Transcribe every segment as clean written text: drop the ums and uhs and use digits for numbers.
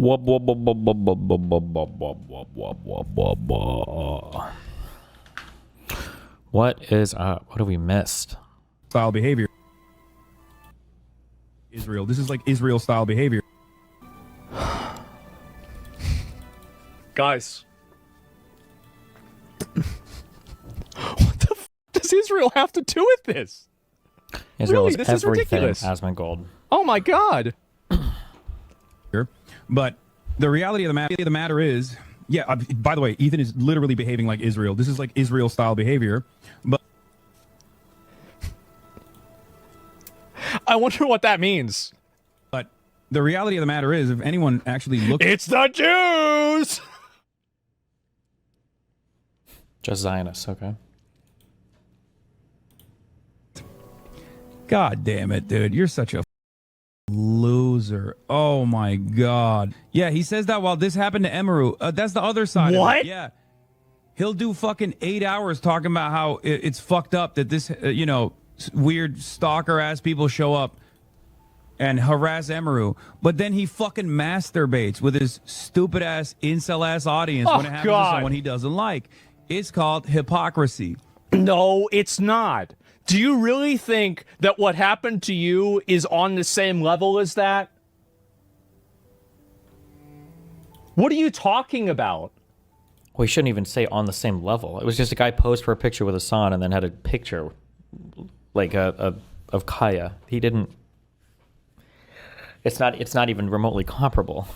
What is up? What have we missed? Style behavior. Israel. This is like Israel style behavior. Guys. What the f does Israel have to do with this? Israel Really, is this is everything ridiculous. Asmongold. Oh my god. But the reality of the matter is, yeah, by the way, Ethan is literally behaving like Israel. This is like Israel style behavior. But I wonder what that means. But the reality of the matter is, if anyone actually looks... It's the Jews! Just Zionists, okay. God damn it, dude. You're such a loser. Oh, my God. Yeah, he says that while this happened to Emaru. That's the other side What? of it. Yeah. He'll do fucking 8 hours talking about how it's fucked up that this, weird stalker-ass people show up and harass Emaru. But then he fucking masturbates with his stupid-ass, incel-ass audience when it happens to someone he doesn't like. It's called hypocrisy. No, it's not. Do you really think that what happened to you is on the same level as that? What are you talking about? We shouldn't even say on the same level. It was just a guy posed for a picture with Hassan and then had a picture like of Kaya. He didn't. It's not even remotely comparable.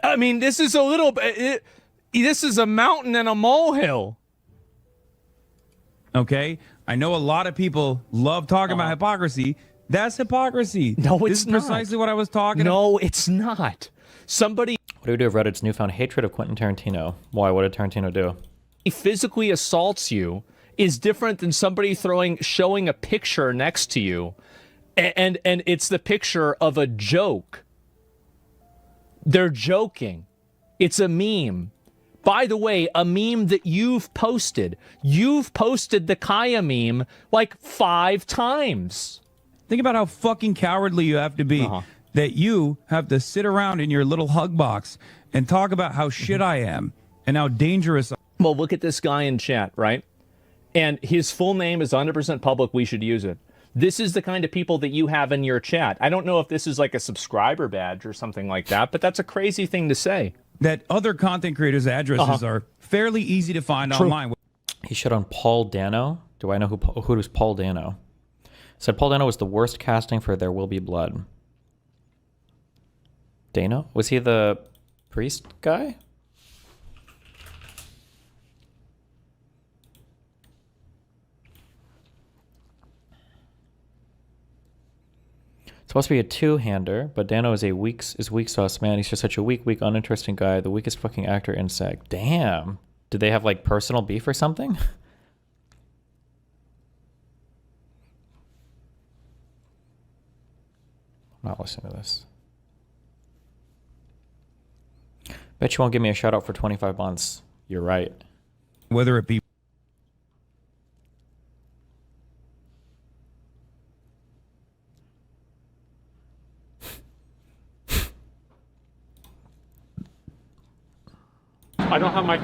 I mean, this is a little bit. This is a mountain and a molehill. Okay? I know a lot of people love talking about hypocrisy. That's hypocrisy. No, it's This is not. precisely what I was talking about. No, it's not. Somebody What do we do with Reddit's newfound hatred of Quentin Tarantino? Why? What did Tarantino do? physically assaults you is different than somebody showing a picture next to you, and it's the picture of a joke. They're joking. It's a meme. By the way, a meme that you've posted. You've posted the Kaya meme like 5 times. Think about how fucking cowardly you have to be that you have to sit around in your little hug box and talk about how shit I am and how dangerous. Well, look at this guy in chat, right? And his full name is 100% public. We should use it. This is the kind of people that you have in your chat. I don't know if this is like a subscriber badge or something like that, but that's a crazy thing to say. That other content creators' addresses are fairly easy to find online. He shit on Paul Dano. Do I know who was Paul Dano? Said Paul Dano was the worst casting for There Will Be Blood. Dano? Was he the priest guy? It's supposed to be a two-hander, but Dano is weak sauce, man. He's just such a weak, uninteresting guy. The weakest fucking actor in SAG. Damn. Did they have like personal beef or something? I'm not listening to this. Bet you won't give me a shout out for 25 months. You're right. Whether it be I don't have my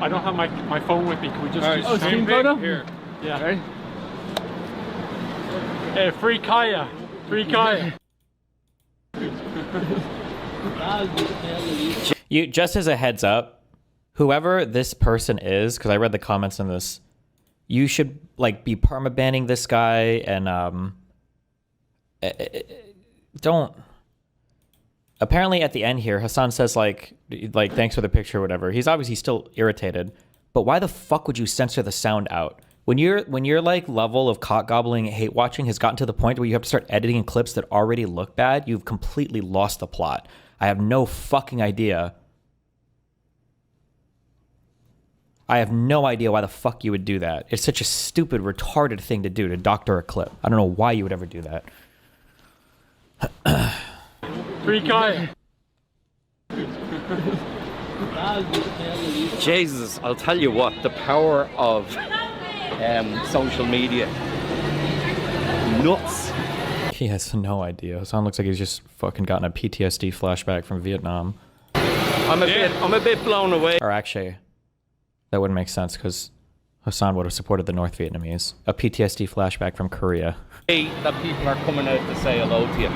I don't have my phone with me. Can we just do screen photo? Here. Yeah. Right. Hey, free Kaya. Free Kaya. You just as a heads up, whoever this person is, because I read the comments on this, you should like be permabanning this guy and don't. Apparently at the end here, Hassan says like thanks for the picture or whatever. He's obviously still irritated, but why the fuck would you censor the sound out? When your like level of cock gobbling hate watching has gotten to the point where you have to start editing clips that already look bad, you've completely lost the plot. I have no fucking idea. I have no idea why the fuck you would do that. It's such a stupid, retarded thing to do, to doctor a clip. I don't know why you would ever do that. Free Kaya. Jesus, I'll tell you what, the power of social media. Nuts. He has no idea. Hassan looks like he's just fucking gotten a PTSD flashback from Vietnam. I'm a bit blown away. Or actually, that wouldn't make sense because Hassan would have supported the North Vietnamese. A PTSD flashback from Korea. That people are coming out to say hello to you.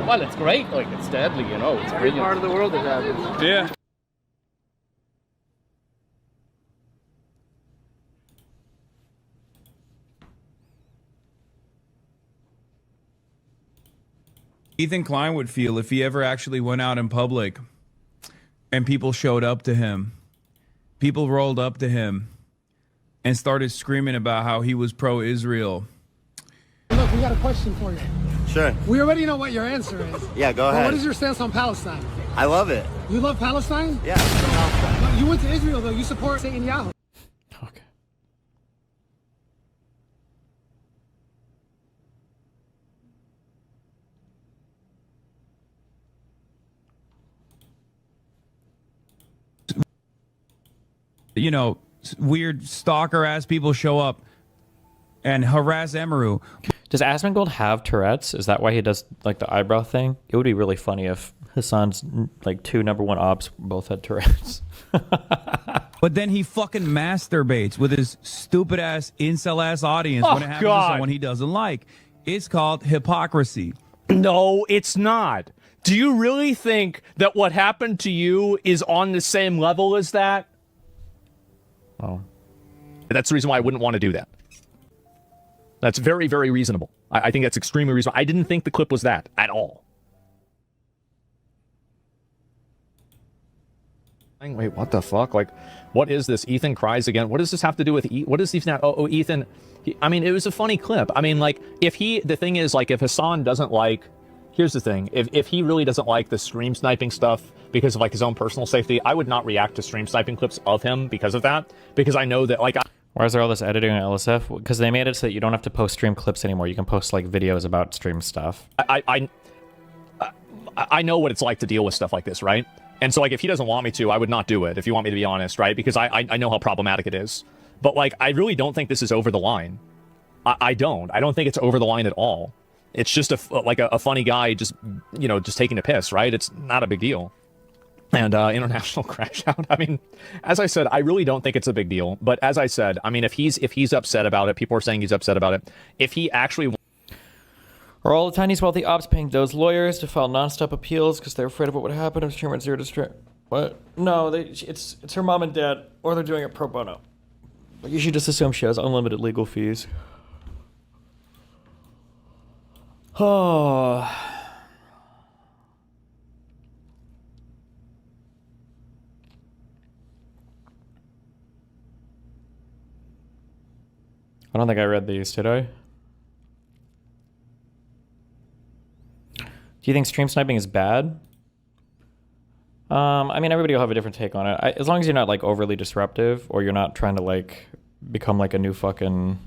Well, it's great. Like, it's deadly, you know. It's brilliant. Part of the world it happens. Yeah. Ethan Klein would feel if he ever actually went out in public and people showed up to him, people rolled up to him and started screaming about how he was pro-Israel. Look, we got a question for you. Sure. We already know what your answer is. Yeah, go But ahead. what is your stance on Palestine? I love it. You love Palestine? Yeah. Palestine. But you went to Israel, though. You support Netanyahu. Okay. You know, weird stalker ass people show up and harass Emaru. Does Asmongold have Tourette's? Is that why he does like the eyebrow thing? It would be really funny if Hassan's like 2 #1 ops both had Tourette's. But then he fucking masturbates with his stupid ass incel ass audience when it happens to someone he doesn't like. It's called hypocrisy. No, it's not. Do you really think that what happened to you is on the same level as that? Oh. That's the reason why I wouldn't want to do that. That's very, very reasonable. I think that's extremely reasonable. I didn't think the clip was that at all. Wait, what the fuck? Like, what is this? Ethan cries again. What does this have to do with what is Ethan? Oh, Ethan. I mean, it was a funny clip. I mean, like, the thing is, like, if Hassan doesn't like, here's the thing. If he really doesn't like the stream sniping stuff because of, like, his own personal safety, I would not react to stream sniping clips of him because of that. Because I know that, like, Why is there all this editing on LSF? Because they made it so that you don't have to post stream clips anymore. You can post like videos about stream stuff. I know what it's like to deal with stuff like this, right? And so, like, if he doesn't want me to, I would not do it, if you want me to be honest, right? Because I know how problematic it is. But, like, I really don't think this is over the line. I don't think it's over the line at all. It's just a funny guy just, you know, just taking a piss, right? It's not a big deal. And international crash out. I mean, as I said, I really don't think it's a big deal. But as I said, I mean, if he's upset about it, people are saying he's upset about it. If he actually Are all the Chinese wealthy ops paying those lawyers to file nonstop appeals because they're afraid of what would happen if streamer zero to stream? What? No, it's her mom and dad, or they're doing it pro bono. Like, you should just assume she has unlimited legal fees. Oh. I don't think I read these, did I? Do you think stream sniping is bad? I mean, everybody will have a different take on it. As long as you're not like overly disruptive, or you're not trying to like become like a new fucking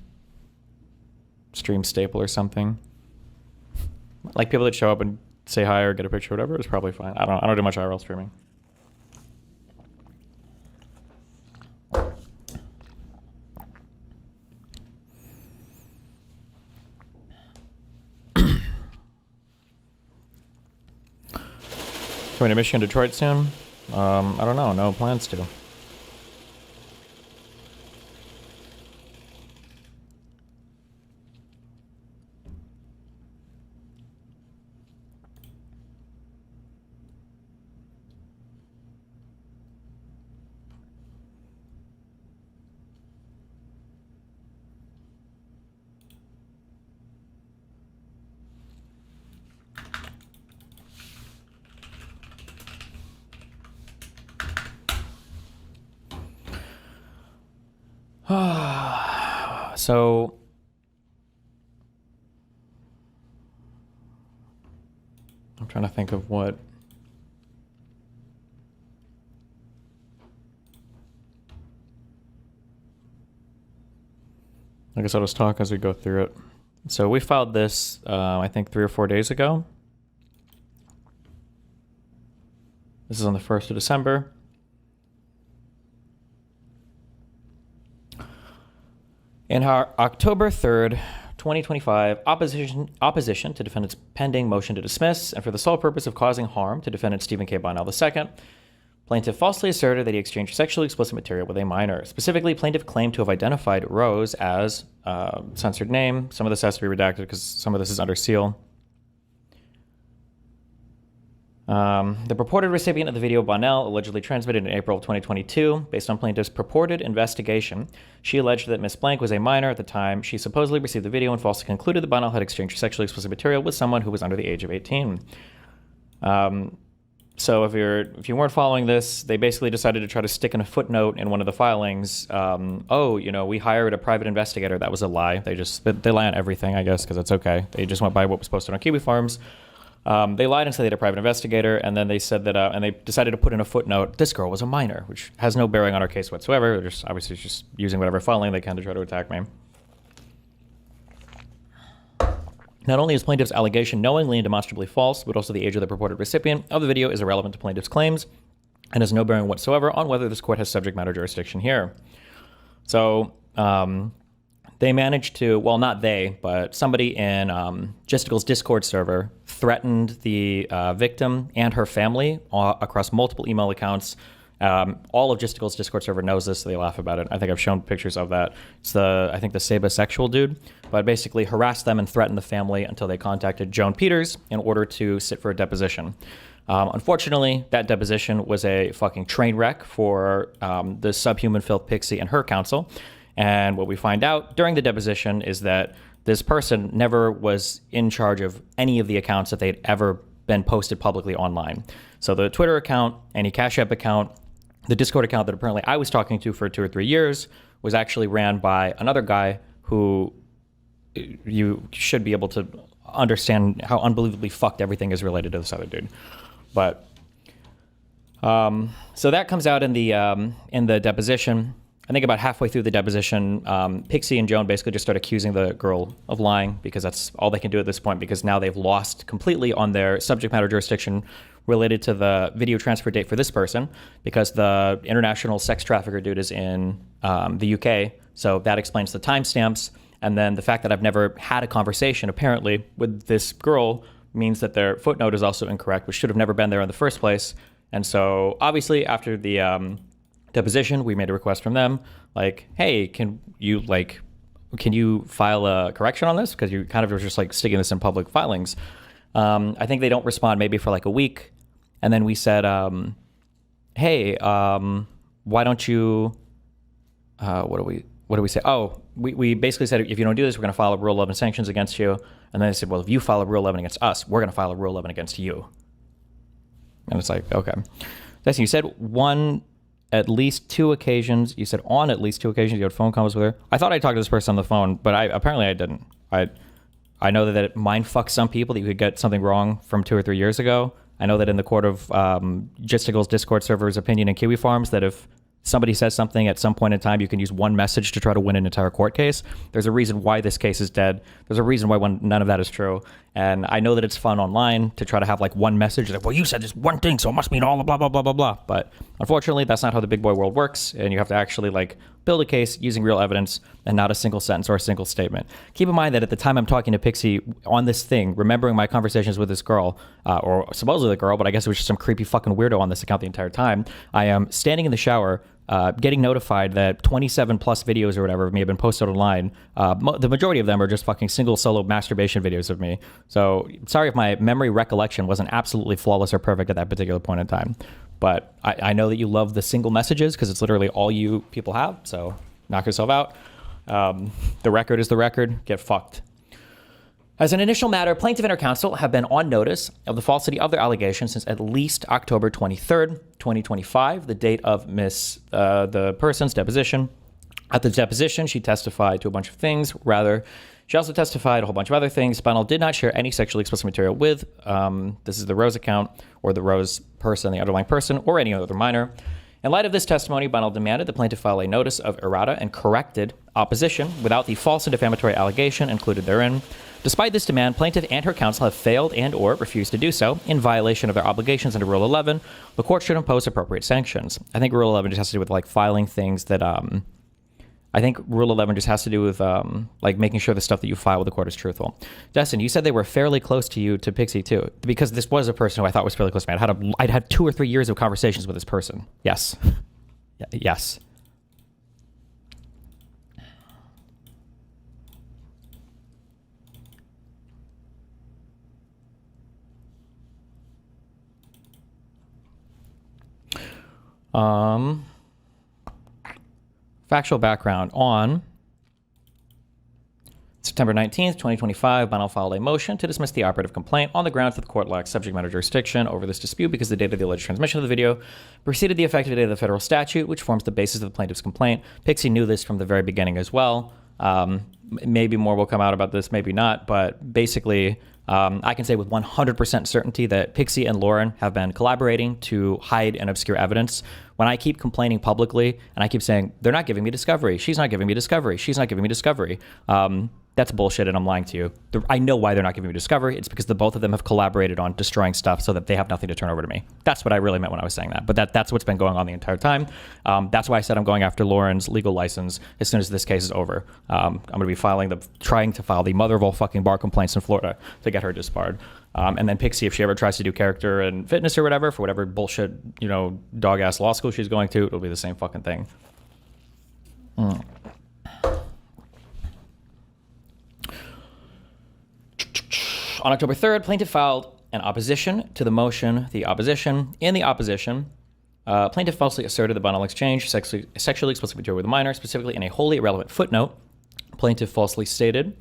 stream staple or something. Like people that show up and say hi or get a picture or whatever is probably fine. I don't do much IRL streaming. Coming to Michigan, Detroit soon? I don't know. No plans to. So I'm trying to think of what. I guess I'll just talk as we go through it. So we filed this, I think 3 or 4 days ago. This is on the 1st of December. In our October 3rd, 2025, opposition to defendant's pending motion to dismiss, and for the sole purpose of causing harm to defendant Stephen K. Bonnell II, plaintiff falsely asserted that he exchanged sexually explicit material with a minor. Specifically, plaintiff claimed to have identified Rose as censored name. Some of this has to be redacted because some of this is under seal. The purported recipient of the video, Bonnell, allegedly transmitted in April of 2022. Based on plaintiff's purported investigation, she alleged that Miss Blank was a minor at the time she supposedly received the video and falsely concluded that Bonnell had exchanged sexually explicit material with someone who was under the age of 18. So if you weren't following this, they basically decided to try to stick in a footnote in one of the filings. We hired a private investigator. That was a lie. They lie on everything, I guess, because it's okay. They just went by what was posted on Kiwi Farms. They lied and said they had a private investigator, and then they said that, and they decided to put in a footnote, this girl was a minor, which has no bearing on our case whatsoever. They're obviously just using whatever filing they can to try to attack me. Not only is plaintiff's allegation knowingly and demonstrably false, but also the age of the purported recipient of the video is irrelevant to plaintiff's claims and has no bearing whatsoever on whether this court has subject matter jurisdiction here. So, they managed to, well, not they, but somebody in Gisticle's Discord server threatened the victim and her family across multiple email accounts. All of Gisticle's Discord server knows this, so they laugh about it. I think I've shown pictures of that. It's I think the Sabasexual dude, but basically harassed them and threatened the family until they contacted Joan Peters in order to sit for a deposition. Unfortunately, that deposition was a fucking train wreck for the subhuman filth Pixie and her counsel. And what we find out during the deposition is that this person never was in charge of any of the accounts that they'd ever been posted publicly online. So the Twitter account, any Cash App account, the Discord account that apparently I was talking to for 2 or 3 years was actually ran by another guy who you should be able to understand how unbelievably fucked everything is related to this other dude. But so that comes out in the deposition. I think about halfway through the deposition, Pixie and Joan basically just start accusing the girl of lying because that's all they can do at this point, because now they've lost completely on their subject matter jurisdiction related to the video transfer date for this person, because the international sex trafficker dude is in the UK. So that explains the timestamps. And then the fact that I've never had a conversation, apparently, with this girl means that their footnote is also incorrect, which should have never been there in the first place. And so obviously after the deposition, we made a request from them, like, hey, can you file a correction on this? Because you kind of were just like sticking this in public filings. I think they don't respond maybe for like a week. And then we said, hey, why don't you, what do we say? Oh, we basically said, if you don't do this, we're going to file a Rule 11 sanctions against you. And then they said, well, if you file a Rule 11 against us, we're going to file a Rule 11 against you. And it's like, okay. That's, you said on at least 2 occasions you had phone calls with her. I thought I talked to this person on the phone, but apparently I didn't. I know that it mind fucks some people that you could get something wrong from 2 or 3 years ago. I know that in the court of Gisticle's Discord server's opinion in Kiwi Farms, that if somebody says something at some point in time, you can use one message to try to win an entire court case. There's a reason why this case is dead. There's a reason why none of that is true. And I know that it's fun online to try to have like one message like, well, you said this one thing, so it must mean all the blah, blah, blah, blah, blah. But unfortunately, that's not how the big boy world works. And you have to actually like build a case using real evidence and not a single sentence or a single statement. Keep in mind that at the time I'm talking to Pixie on this thing, remembering my conversations with this girl, or supposedly the girl, but I guess it was just some creepy fucking weirdo on this account the entire time. I am standing in the shower, getting notified that 27 plus videos or whatever of me have been posted online. The majority of them are just fucking single solo masturbation videos of me. So sorry if my memory recollection wasn't absolutely flawless or perfect at that particular point in time. But I know that you love the single messages because it's literally all you people have. So knock yourself out. The record is the record. Get fucked. As an initial matter, plaintiff and her counsel have been on notice of the falsity of their allegations since at least October 23rd, 2025, the date of the person's deposition. At the deposition, she testified to a bunch of things. She also testified a whole bunch of other things. Bonnell did not share any sexually explicit material with, this is the Rose account, or the Rose person, the underlying person, or any other minor. In light of this testimony, Bonnell demanded the plaintiff file a notice of errata and corrected opposition without the false and defamatory allegation included therein. Despite this demand, plaintiff and her counsel have failed and or refused to do so in violation of their obligations under Rule 11. The court should impose appropriate sanctions. I think Rule 11 just has to do with like filing things that, I think Rule 11 just has to do with like making sure the stuff that you file with the court is truthful. Destin, you said they were fairly close to you, to Pixie too, because this was a person who I thought was fairly close to me. I'd had 2 or 3 years of conversations with this person. Yes. Yes. Factual background. On September 19th, 2025, Bonnell filed a motion to dismiss the operative complaint on the grounds that the court lacks subject matter jurisdiction over this dispute because the date of the alleged transmission of the video preceded the effective date of the federal statute, which forms the basis of the plaintiff's complaint. Pixie knew this from the very beginning as well. Maybe more will come out about this, maybe not, but basically, I can say with 100% certainty that Pixie and Lauren have been collaborating to hide and obscure evidence. When I keep complaining publicly and I keep saying, they're not giving me discovery, she's not giving me discovery, she's not giving me discovery, that's bullshit and I'm lying to you. I know why they're not giving me discovery. It's because the both of them have collaborated on destroying stuff so that they have nothing to turn over to me. That's what I really meant when I was saying that. But that's what's been going on the entire time. That's why I said I'm going after Lauren's legal license as soon as this case is over. I'm going to be trying to file the mother of all fucking bar complaints in Florida to get her disbarred. And then Pixie, if she ever tries to do character and fitness or whatever, for whatever bullshit, dog ass law school she's going to, it'll be the same fucking thing. On October 3rd, plaintiff filed an opposition to the motion. In the opposition, plaintiff falsely asserted that Bonnell exchanged sexually explicit material with a minor, specifically in a wholly irrelevant footnote. Plaintiff falsely stated,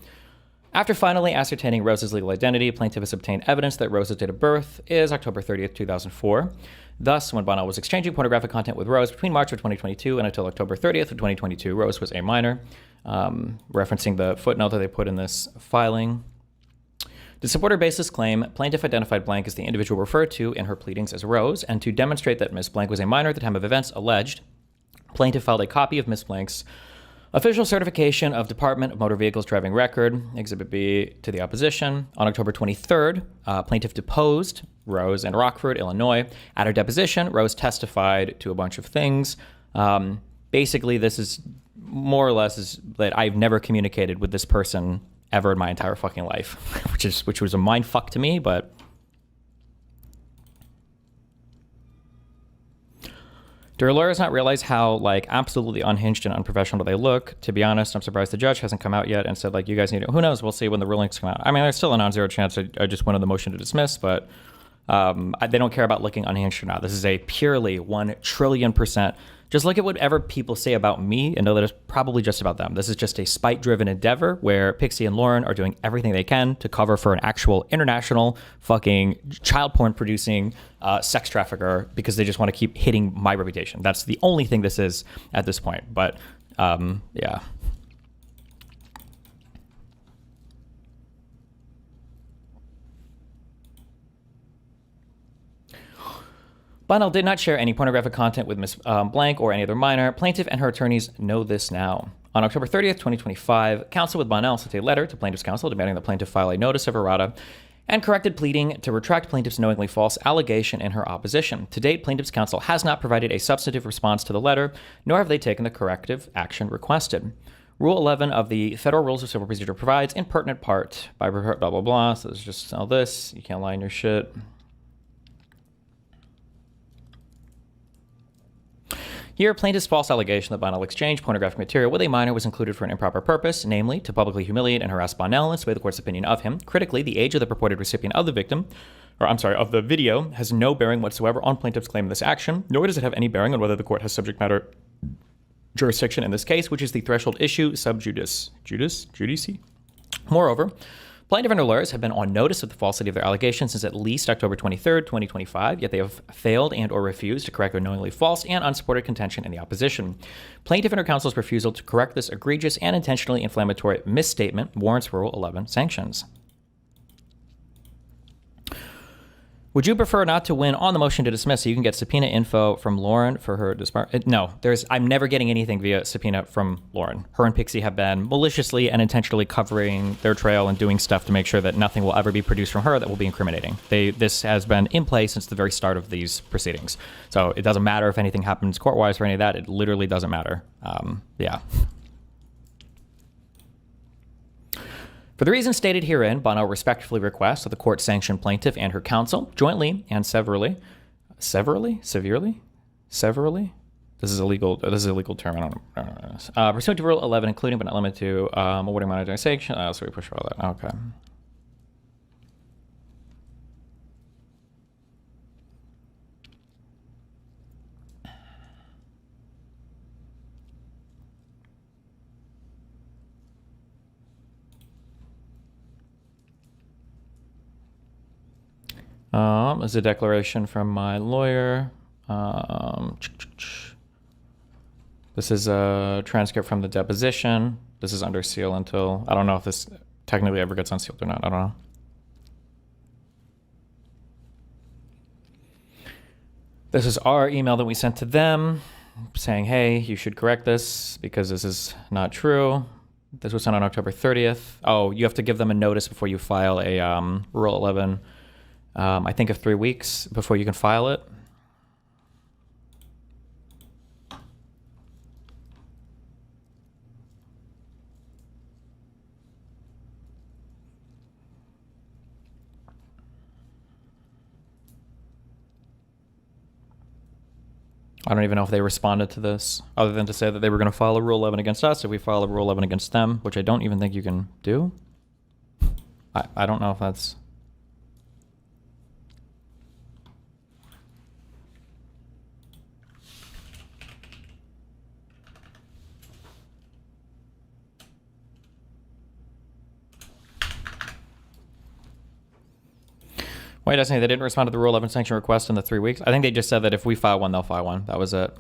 after finally ascertaining Rose's legal identity, plaintiff has obtained evidence that Rose's date of birth is October 30th, 2004. Thus, when Bonnell was exchanging pornographic content with Rose between March of 2022 and until October 30th of 2022, Rose was a minor, referencing the footnote that they put in this filing. To support her baseless claim, plaintiff identified Blank as the individual referred to in her pleadings as Rose, and to demonstrate that Miss Blank was a minor at the time of events alleged, plaintiff filed a copy of Miss Blank's official certification of Department of Motor Vehicles driving record, Exhibit B, to the opposition. On October 23rd, plaintiff deposed Rose in Rockford, Illinois. At her deposition, Rose testified to a bunch of things. Basically, this is more or less is that I've never communicated with this person ever in my entire fucking life, which was a mind fuck to me, but do her lawyers not realize how absolutely unhinged and unprofessional they look? To be honest, I'm surprised the judge hasn't come out yet and said you guys need it. Who knows? We'll see when the rulings come out. I mean, there's still a non-zero chance I just went on the motion to dismiss, but they don't care about looking unhinged or not. This is a purely 1,000,000,000,000%. Just look at whatever people say about me and know that it's probably just about them. This is just a spite-driven endeavor where Pixie and Lauren are doing everything they can to cover for an actual international fucking child porn producing sex trafficker because they just want to keep hitting my reputation. That's the only thing this is at this point. But yeah. Bonnell did not share any pornographic content with Ms. Blank or any other minor. Plaintiff and her attorneys know this now. On October 30th, 2025, counsel with Bonnell sent a letter to plaintiff's counsel demanding the plaintiff file a notice of errata and corrected pleading to retract plaintiff's knowingly false allegation in her opposition. To date, plaintiff's counsel has not provided a substantive response to the letter, nor have they taken the corrective action requested. Rule 11 of the Federal Rules of Civil Procedure provides, in pertinent part, by blah, blah, blah, so it's just all this. You can't lie in your shit. Here, plaintiff's false allegation that Bonnell exchanged pornographic material with a minor was included for an improper purpose, namely to publicly humiliate and harass Bonnell and sway the court's opinion of him. Critically, the age of the purported recipient of the of the video has no bearing whatsoever on plaintiff's claim in this action, nor does it have any bearing on whether the court has subject matter jurisdiction in this case, which is the threshold issue sub judice. Judice? Moreover, plaintiff and her lawyers have been on notice of the falsity of their allegations since at least October 23rd, 2025, yet they have failed and or refused to correct their knowingly false and unsupported contention in the opposition. Plaintiff and her counsel's refusal to correct this egregious and intentionally inflammatory misstatement warrants Rule 11 sanctions. Would you prefer not to win on the motion to dismiss so you can get subpoena info from Lauren for her No, I'm never getting anything via subpoena from Lauren. Her and Pixie have been maliciously and intentionally covering their trail and doing stuff to make sure that nothing will ever be produced from her that will be incriminating. This has been in place since the very start of these proceedings. So it doesn't matter if anything happens court-wise or any of that. It literally doesn't matter. Yeah. For the reasons stated herein, Bono respectfully requests that the court sanction plaintiff and her counsel jointly and severally. This is a legal term. I don't know. Pursuant to Rule 11, including but not limited to awarding monetary sanction. So we push for all that. Okay. This is a declaration from my lawyer. This is a transcript from the deposition. This is under seal until, I don't know if this technically ever gets unsealed or not. I don't know. This is our email that we sent to them saying, hey, you should correct this because this is not true. This was sent on October 30th. Oh, you have to give them a notice before you file a Rule 11. I think of 3 weeks before you can file it. I don't even know if they responded to this, other than to say that they were going to file a Rule 11 against us if we file a Rule 11 against them, which I don't even think you can do. I don't know if that's... Wait, Destiny, they didn't respond to the Rule 11 sanction request in the 3 weeks? I think they just said that if we file one, they'll file one. That was it.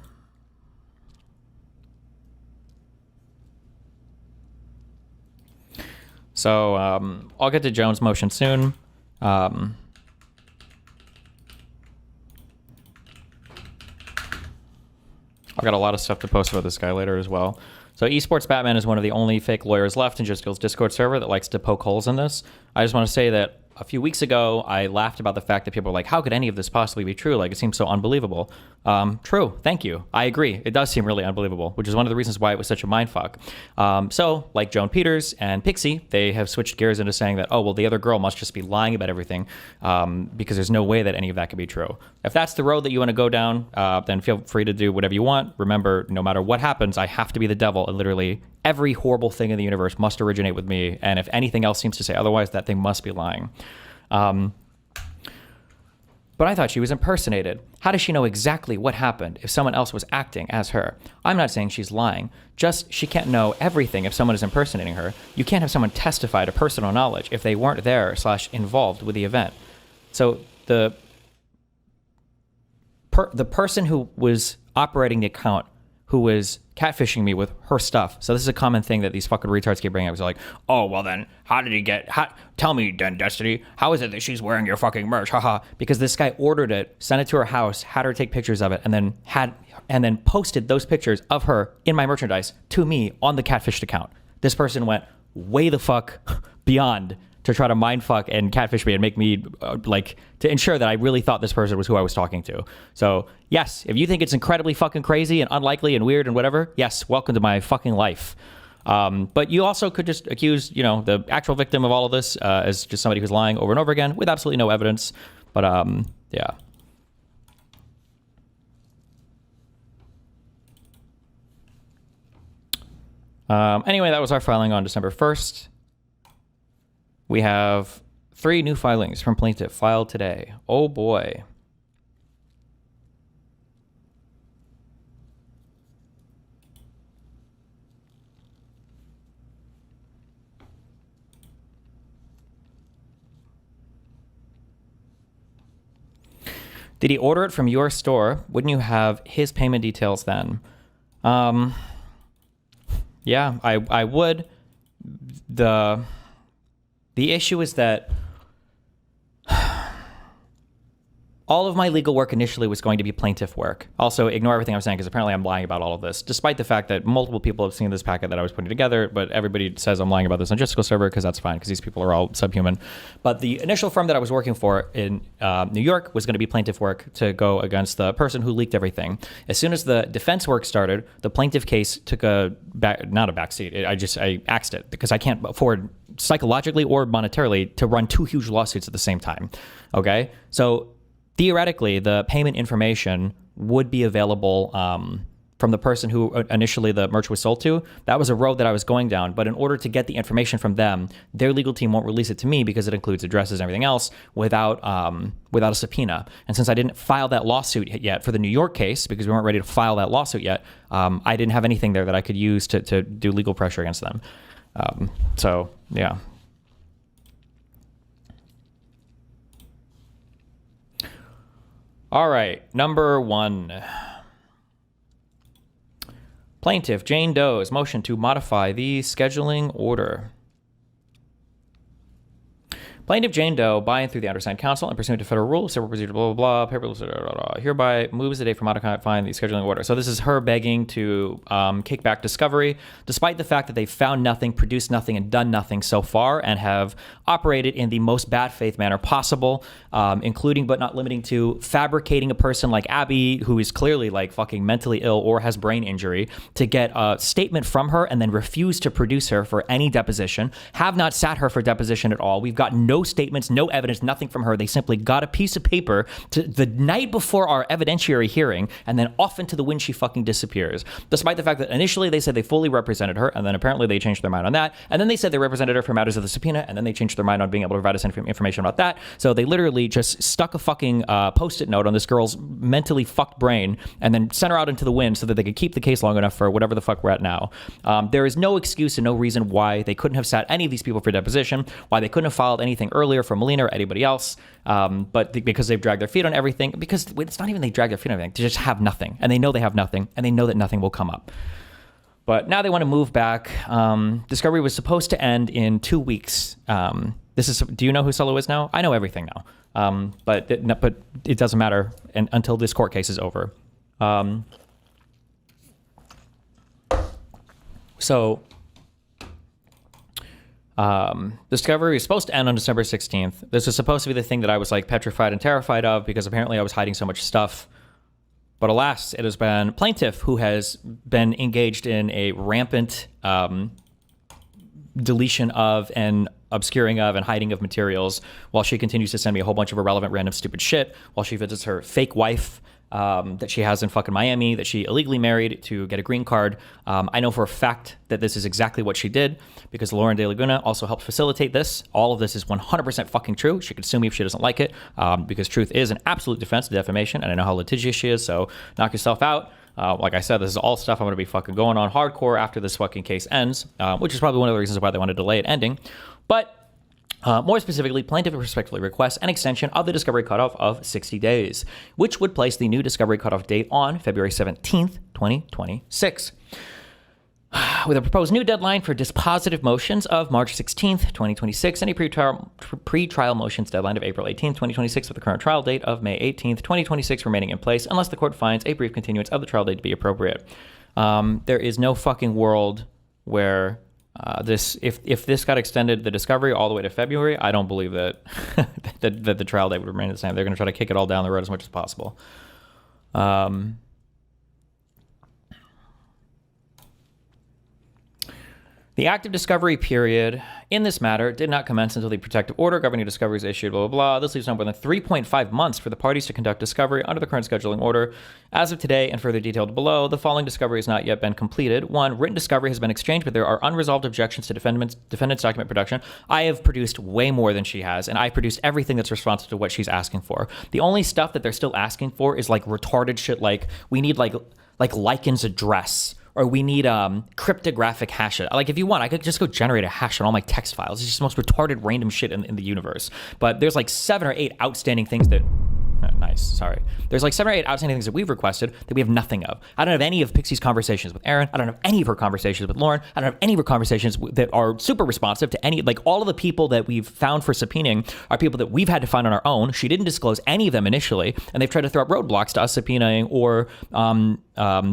So I'll get to Jones' motion soon. I've got a lot of stuff to post about this guy later as well. So Esports Batman is one of the only fake lawyers left in JustGill's Discord server that likes to poke holes in this. I just want to say that a few weeks ago, I laughed about the fact that people were like, how could any of this possibly be true? Like, it seems so unbelievable. True. Thank you. I agree. It does seem really unbelievable, which is one of the reasons why it was such a mindfuck. So, like Joan Peters and Pixie, they have switched gears into saying that, oh, well, the other girl must just be lying about everything because there's no way that any of that could be true. If that's the road that you want to go down, then feel free to do whatever you want. Remember, no matter what happens, I have to be the devil, and literally every horrible thing in the universe must originate with me, and if anything else seems to say otherwise, that thing must be lying. But I thought she was impersonated. How does she know exactly what happened if someone else was acting as her? I'm not saying she's lying, just she can't know everything if someone is impersonating her. You can't have someone testify to personal knowledge if they weren't there / involved with the event. So the person who was operating the account, who was catfishing me with her stuff. So this is a common thing that these fucking retards keep bringing up. It's like, oh, well then, how did he get, tell me then, Destiny, how is it that she's wearing your fucking merch? Haha. Because this guy ordered it, sent it to her house, had her take pictures of it, and then posted those pictures of her in my merchandise to me on the catfished account. This person went way the fuck beyond to try to mindfuck and catfish me and make me to ensure that I really thought this person was who I was talking to. So yes, if you think it's incredibly fucking crazy and unlikely and weird and whatever, yes, welcome to my fucking life. But you also could just accuse, the actual victim of all of this as just somebody who's lying over and over again with absolutely no evidence. But yeah. Anyway, that was our filing on December 1st. We have 3 new filings from plaintiff filed today. Oh boy. Did he order it from your store? Wouldn't you have his payment details then? Yeah, I would. The issue is that all of my legal work initially was going to be plaintiff work. Also, ignore everything I'm saying because apparently I'm lying about all of this, despite the fact that multiple people have seen this packet that I was putting together, but everybody says I'm lying about this on Justical Server because that's fine because these people are all subhuman. But the initial firm that I was working for in New York was going to be plaintiff work to go against the person who leaked everything. As soon as the defense work started, the plaintiff case took not a backseat. I axed it because I can't afford psychologically or monetarily to run two huge lawsuits at the same time. Okay? So theoretically, the payment information would be available from the person who initially the merch was sold to. That was a road that I was going down. But in order to get the information from them, their legal team won't release it to me because it includes addresses and everything else without a subpoena. And since I didn't file that lawsuit yet for the New York case, because we weren't ready to file that lawsuit yet, I didn't have anything there that I could use to do legal pressure against them. So, yeah. All right, number 1. Plaintiff Jane Doe's motion to modify the scheduling order. Plaintiff Jane Doe, by and through the undersigned counsel and pursuant to federal rule, civil procedure, blah, blah, blah, paperless, blah, blah, blah, hereby moves the date for modifying the scheduling order. So this is her begging to kick back discovery, despite the fact that they've found nothing, produced nothing, and done nothing so far, and have operated in the most bad faith manner possible, including but not limiting to fabricating a person like Abby, who is clearly like fucking mentally ill or has brain injury, to get a statement from her and then refuse to produce her for any deposition, have not sat her for deposition at all. We've got no statements, no evidence, nothing from her. They simply got a piece of paper the night before our evidentiary hearing, and then off into the wind she fucking disappears. Despite the fact that initially they said they fully represented her, and then apparently they changed their mind on that, and then they said they represented her for matters of the subpoena, and then they changed their mind on being able to provide us information about that. So they literally just stuck a fucking post-it note on this girl's mentally fucked brain, and then sent her out into the wind so that they could keep the case long enough for whatever the fuck we're at now. There is no excuse and no reason why they couldn't have sat any of these people for deposition, why they couldn't have filed anything earlier for Melina or anybody else, but because they've dragged their feet on everything, because it's not even they drag their feet on everything, they just have nothing, and they know they have nothing, and they know that nothing will come up. But now they want to move back. Discovery was supposed to end in 2 weeks. Do you know who Solo is now? I know everything now, but it doesn't matter until this court case is over. Discovery is supposed to end on December 16th. This was supposed to be the thing that I was like petrified and terrified of because apparently I was hiding so much stuff. But alas, it has been plaintiff who has been engaged in a rampant deletion of and obscuring of and hiding of materials while she continues to send me a whole bunch of irrelevant, random, stupid shit while she visits her fake wife that she has in fucking Miami, that she illegally married to get a green card. I know for a fact that this is exactly what she did because Lauren De Laguna also helped facilitate this. All of this is 100% fucking true. She could sue me if she doesn't like it because truth is an absolute defense of defamation, and I know how litigious she is, so knock yourself out. Like I said, this is all stuff I'm going to be fucking going on hardcore after this fucking case ends, which is probably one of the reasons why they want to delay it ending. But more specifically, plaintiff respectfully requests an extension of the discovery cutoff of 60 days, which would place the new discovery cutoff date on February 17th, 2026. With a proposed new deadline for dispositive motions of March 16th, 2026, and a pre-trial motions deadline of April 18th, 2026, with the current trial date of May 18th, 2026 remaining in place, unless the court finds a brief continuance of the trial date to be appropriate. There is no fucking world where if this got extended, the discovery all the way to February, I don't believe that that the trial date would remain the same. They're going to try to kick it all down the road as much as possible. The active discovery period in this matter did not commence until the protective order governing discovery is issued, blah, blah, blah. This leaves no more than 3.5 months for the parties to conduct discovery under the current scheduling order. As of today, and further detailed below, the following discovery has not yet been completed. 1, written discovery has been exchanged, but there are unresolved objections to defendant's document production. I have produced way more than she has, and I produced everything that's responsive to what she's asking for. The only stuff that they're still asking for is like retarded shit, like we need like Lycan's address, or we need cryptographic hash it. Like if you want, I could just go generate a hash on all my text files. It's just the most retarded random shit in the universe. But there's like 7 or 8 outstanding things that Nice, sorry. There's like 7 or 8 outstanding things that we've requested that we have nothing of. I don't have any of Pixie's conversations with Aaron. I don't have any of her conversations with Lauren. I don't have any of her conversations that are super responsive to any, like all of the people that we've found for subpoenaing are people that we've had to find on our own. She didn't disclose any of them initially, and they've tried to throw up roadblocks to us subpoenaing or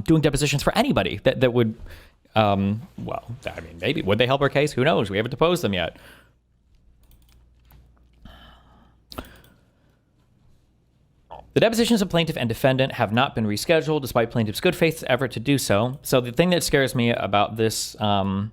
doing depositions for anybody that would, well, I mean, maybe, would they help our case? Who knows? We haven't deposed them yet. The depositions of plaintiff and defendant have not been rescheduled despite plaintiff's good faith effort to do so. So the thing that scares me about this, about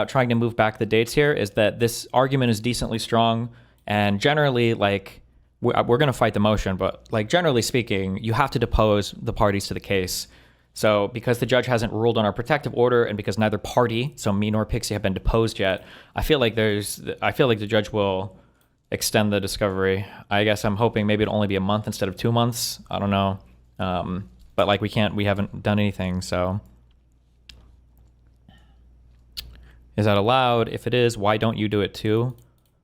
trying to move back the dates here is that this argument is decently strong, and generally, like, we're going to fight the motion, but like generally speaking, you have to depose the parties to the case. So because the judge hasn't ruled on our protective order, and because neither party, so me nor Pixie, have been deposed yet, I feel like the judge will extend the discovery. I guess I'm hoping maybe it'll only be a month instead of 2 months. I don't know. But like we haven't done anything. So is that allowed? If it is, why don't you do it too?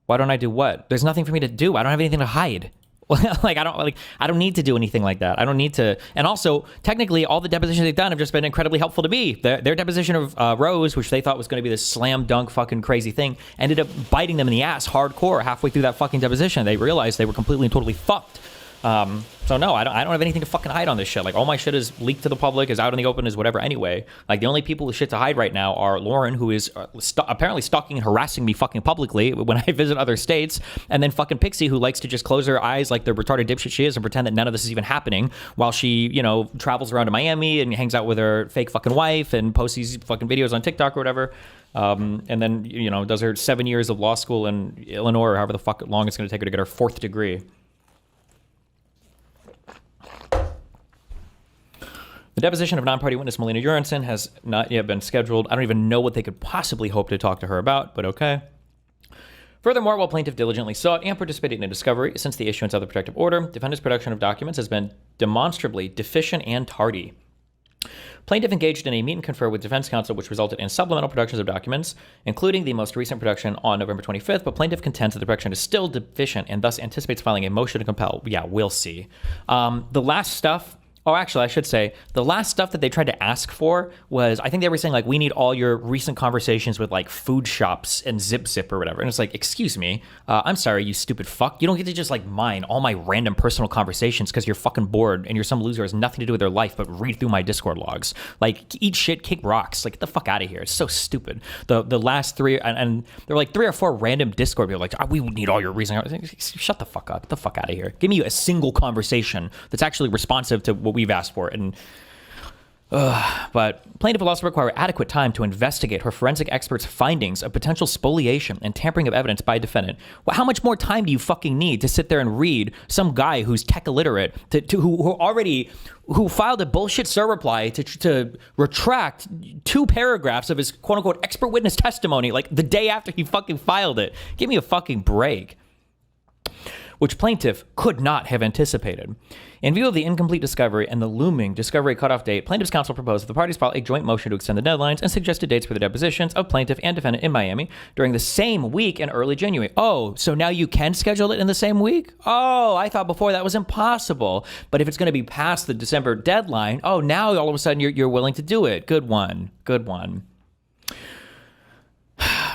Why don't I do what? There's nothing for me to do. I don't have anything to hide. I don't need to do anything like that. I don't need to. And also, technically, all the depositions they've done have just been incredibly helpful to me. Their deposition of Rose, which they thought was going to be this slam dunk fucking crazy thing, ended up biting them in the ass hardcore halfway through that fucking deposition. They realized they were completely and totally fucked. So no, I don't have anything to fucking hide on this shit. Like, all my shit is leaked to the public, is out in the open, is whatever anyway. Like, the only people with shit to hide right now are Lauren, who is apparently stalking and harassing me fucking publicly when I visit other states, and then fucking Pixie, who likes to just close her eyes like the retarded dipshit she is and pretend that none of this is even happening while she, you know, travels around to Miami and hangs out with her fake fucking wife and posts these fucking videos on TikTok or whatever. And then, you know, does her 7 years of law school in Illinois or however the fuck long it's going to take her to get her 4th degree. The deposition of non-party witness Melina Urenson has not yet been scheduled. I don't even know what they could possibly hope to talk to her about, but okay. Furthermore, while plaintiff diligently sought and participated in a discovery since the issuance of the protective order, defendant's production of documents has been demonstrably deficient and tardy. Plaintiff engaged in a meet and confer with defense counsel, which resulted in supplemental productions of documents, including the most recent production on November 25th, but plaintiff contends that the production is still deficient and thus anticipates filing a motion to compel. Yeah, we'll see. The last stuff... Oh, actually, I should say, the last stuff that they tried to ask for was, I think they were saying, like, we need all your recent conversations with, like, food shops and Zip or whatever. And it's like, excuse me, I'm sorry, you stupid fuck. You don't get to just, like, mine all my random personal conversations because you're fucking bored and you're some loser who has nothing to do with their life but read through my Discord logs. Like, eat shit, kick rocks. Like, get the fuck out of here. It's so stupid. The last three, and there were, like, 3 or 4 random Discord people like, we need all your recent... Shut the fuck up. Get the fuck out of here. Give me a single conversation that's actually responsive to what we've asked for. And but plaintiff will also require adequate time to investigate her forensic expert's findings of potential spoliation and tampering of evidence by defendant. Well, how much more time do you fucking need to sit there and read some guy who's tech illiterate who filed a bullshit SIR reply to retract 2 paragraphs of his quote unquote expert witness testimony like the day after he fucking filed it? Give me a fucking break. Which plaintiff could not have anticipated. In view of the incomplete discovery and the looming discovery cutoff date, plaintiff's counsel proposed that the parties file a joint motion to extend the deadlines and suggested dates for the depositions of plaintiff and defendant in Miami during the same week in early January. Oh, so now you can schedule it in the same week? Oh, I thought before that was impossible. But if it's going to be past the December deadline, oh, now all of a sudden you're willing to do it. Good one. Good one.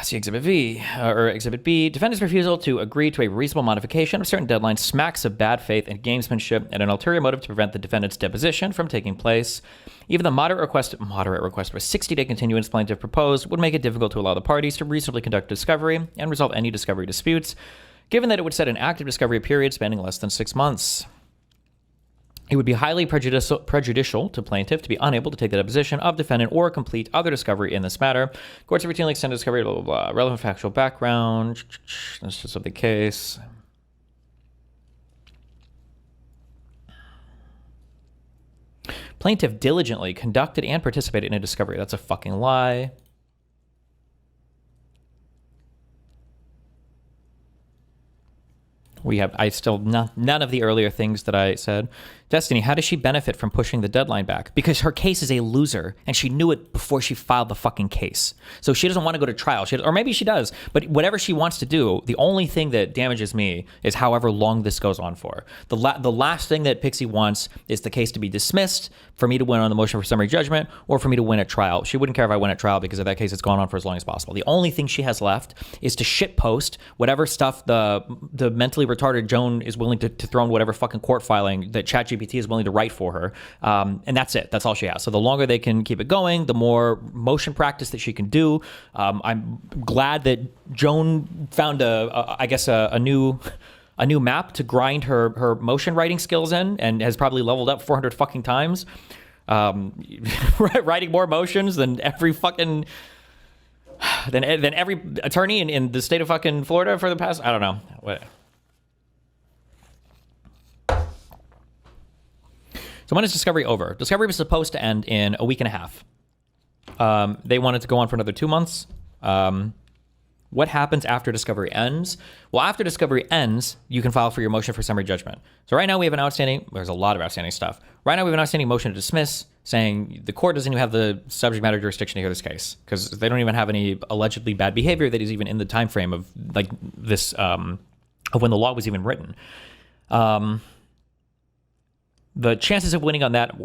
See Exhibit V, or Exhibit B. Defendant's refusal to agree to a reasonable modification of certain deadlines smacks of bad faith and gamesmanship and an ulterior motive to prevent the defendant's deposition from taking place. Even the moderate request for a 60-day continuance plaintiff proposed would make it difficult to allow the parties to reasonably conduct discovery and resolve any discovery disputes, given that it would set an active discovery period spanning less than 6 months. It would be highly prejudicial to plaintiff to be unable to take the deposition of defendant or complete other discovery in this matter. Courts have routinely extended discovery, blah, blah, blah. Relevant factual background. That's just of the case. Plaintiff diligently conducted and participated in a discovery. That's a fucking lie. I still, none of the earlier things that I said. Destiny, how does she benefit from pushing the deadline back? Because her case is a loser, and she knew it before she filed the fucking case. So she doesn't want to go to trial. Or maybe she does, but whatever she wants to do, the only thing that damages me is however long this goes on for. The last thing that Pixie wants is the case to be dismissed, for me to win on the motion for summary judgment, or for me to win at trial. She wouldn't care if I win at trial, because in that case, it's gone on for as long as possible. The only thing she has left is to shitpost whatever stuff the mentally retarded Joan is willing to throw in whatever fucking court filing that ChatGPT is willing to write for her. And that's it. That's all she has. So the longer they can keep it going, the more motion practice that she can do. I'm glad that Joan found a new map to grind her motion writing skills in, and has probably leveled up 400 fucking times. Writing more motions than every fucking than every attorney in the state of fucking Florida for the past, I don't know. What? So when is Discovery over? Discovery was supposed to end in a week and a half. They wanted to go on for another 2 months. What happens after Discovery ends? Well, after Discovery ends, you can file for your motion for summary judgment. So right now we have there's a lot of outstanding stuff. Right now we have an outstanding motion to dismiss, saying the court doesn't even have the subject matter jurisdiction to hear this case, because they don't even have any allegedly bad behavior that is even in the time frame of like this, of when the law was even written. The chances of winning on that,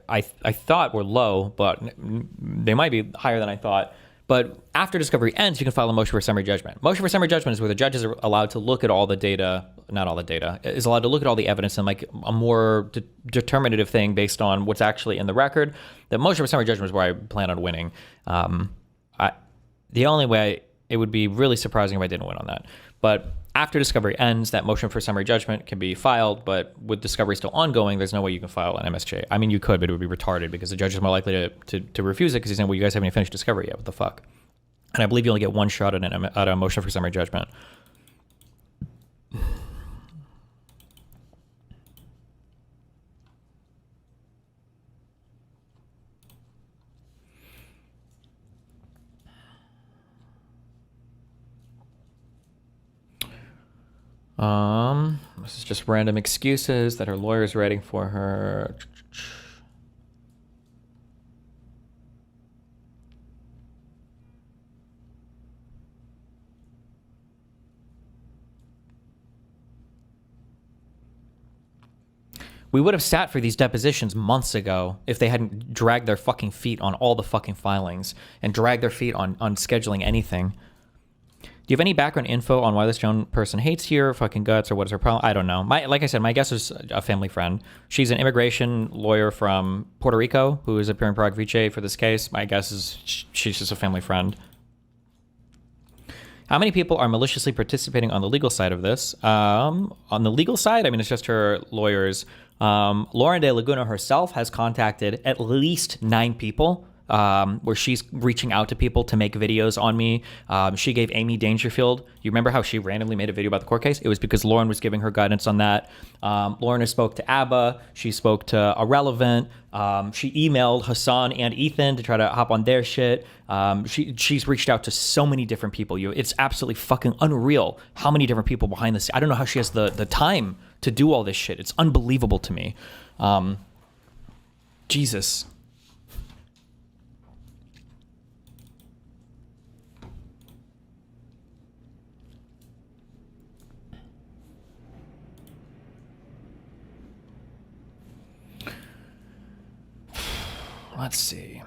I thought were low, but they might be higher than I thought. But after Discovery ends, you can file a motion for summary judgment. Motion for summary judgment is where the judge is allowed to look at all the data, not all the data, is allowed to look at all the evidence and like a more determinative thing based on what's actually in the record. The motion for summary judgment is where I plan on winning. The only way, it would be really surprising if I didn't win on that. But after Discovery ends, that motion for summary judgment can be filed, but with Discovery still ongoing, there's no way you can file an MSJ. I mean, you could, but it would be retarded because the judge is more likely to refuse it because he's saying, well, you guys haven't even finished Discovery yet. What the fuck? And I believe you only get one shot at a motion for summary judgment. This is just random excuses that her lawyer's writing for her. We would have sat for these depositions months ago if they hadn't dragged their fucking feet on all the fucking filings and dragged their feet on scheduling anything. Do you have any background info on why this Joan person hates here, fucking guts, or what is her problem? I don't know. Like I said, my guess is a family friend. She's an immigration lawyer from Puerto Rico who is appearing pro vice for this case. My guess is she's just a family friend. How many people are maliciously participating on the legal side of this? On the legal side, I mean, it's just her lawyers. Lauren De Laguna herself has contacted at least 9 people. Where she's reaching out to people to make videos on me. She gave Amy Dangerfield. You remember how she randomly made a video about the court case? It was because Lauren was giving her guidance on that. Lauren has spoke to ABBA. She spoke to Irrelevant. She emailed Hassan and Ethan to try to hop on their shit. She's reached out to so many different people. It's absolutely fucking unreal how many different people behind this. I don't know how she has the time to do all this shit. It's unbelievable to me. Jesus. Let's see.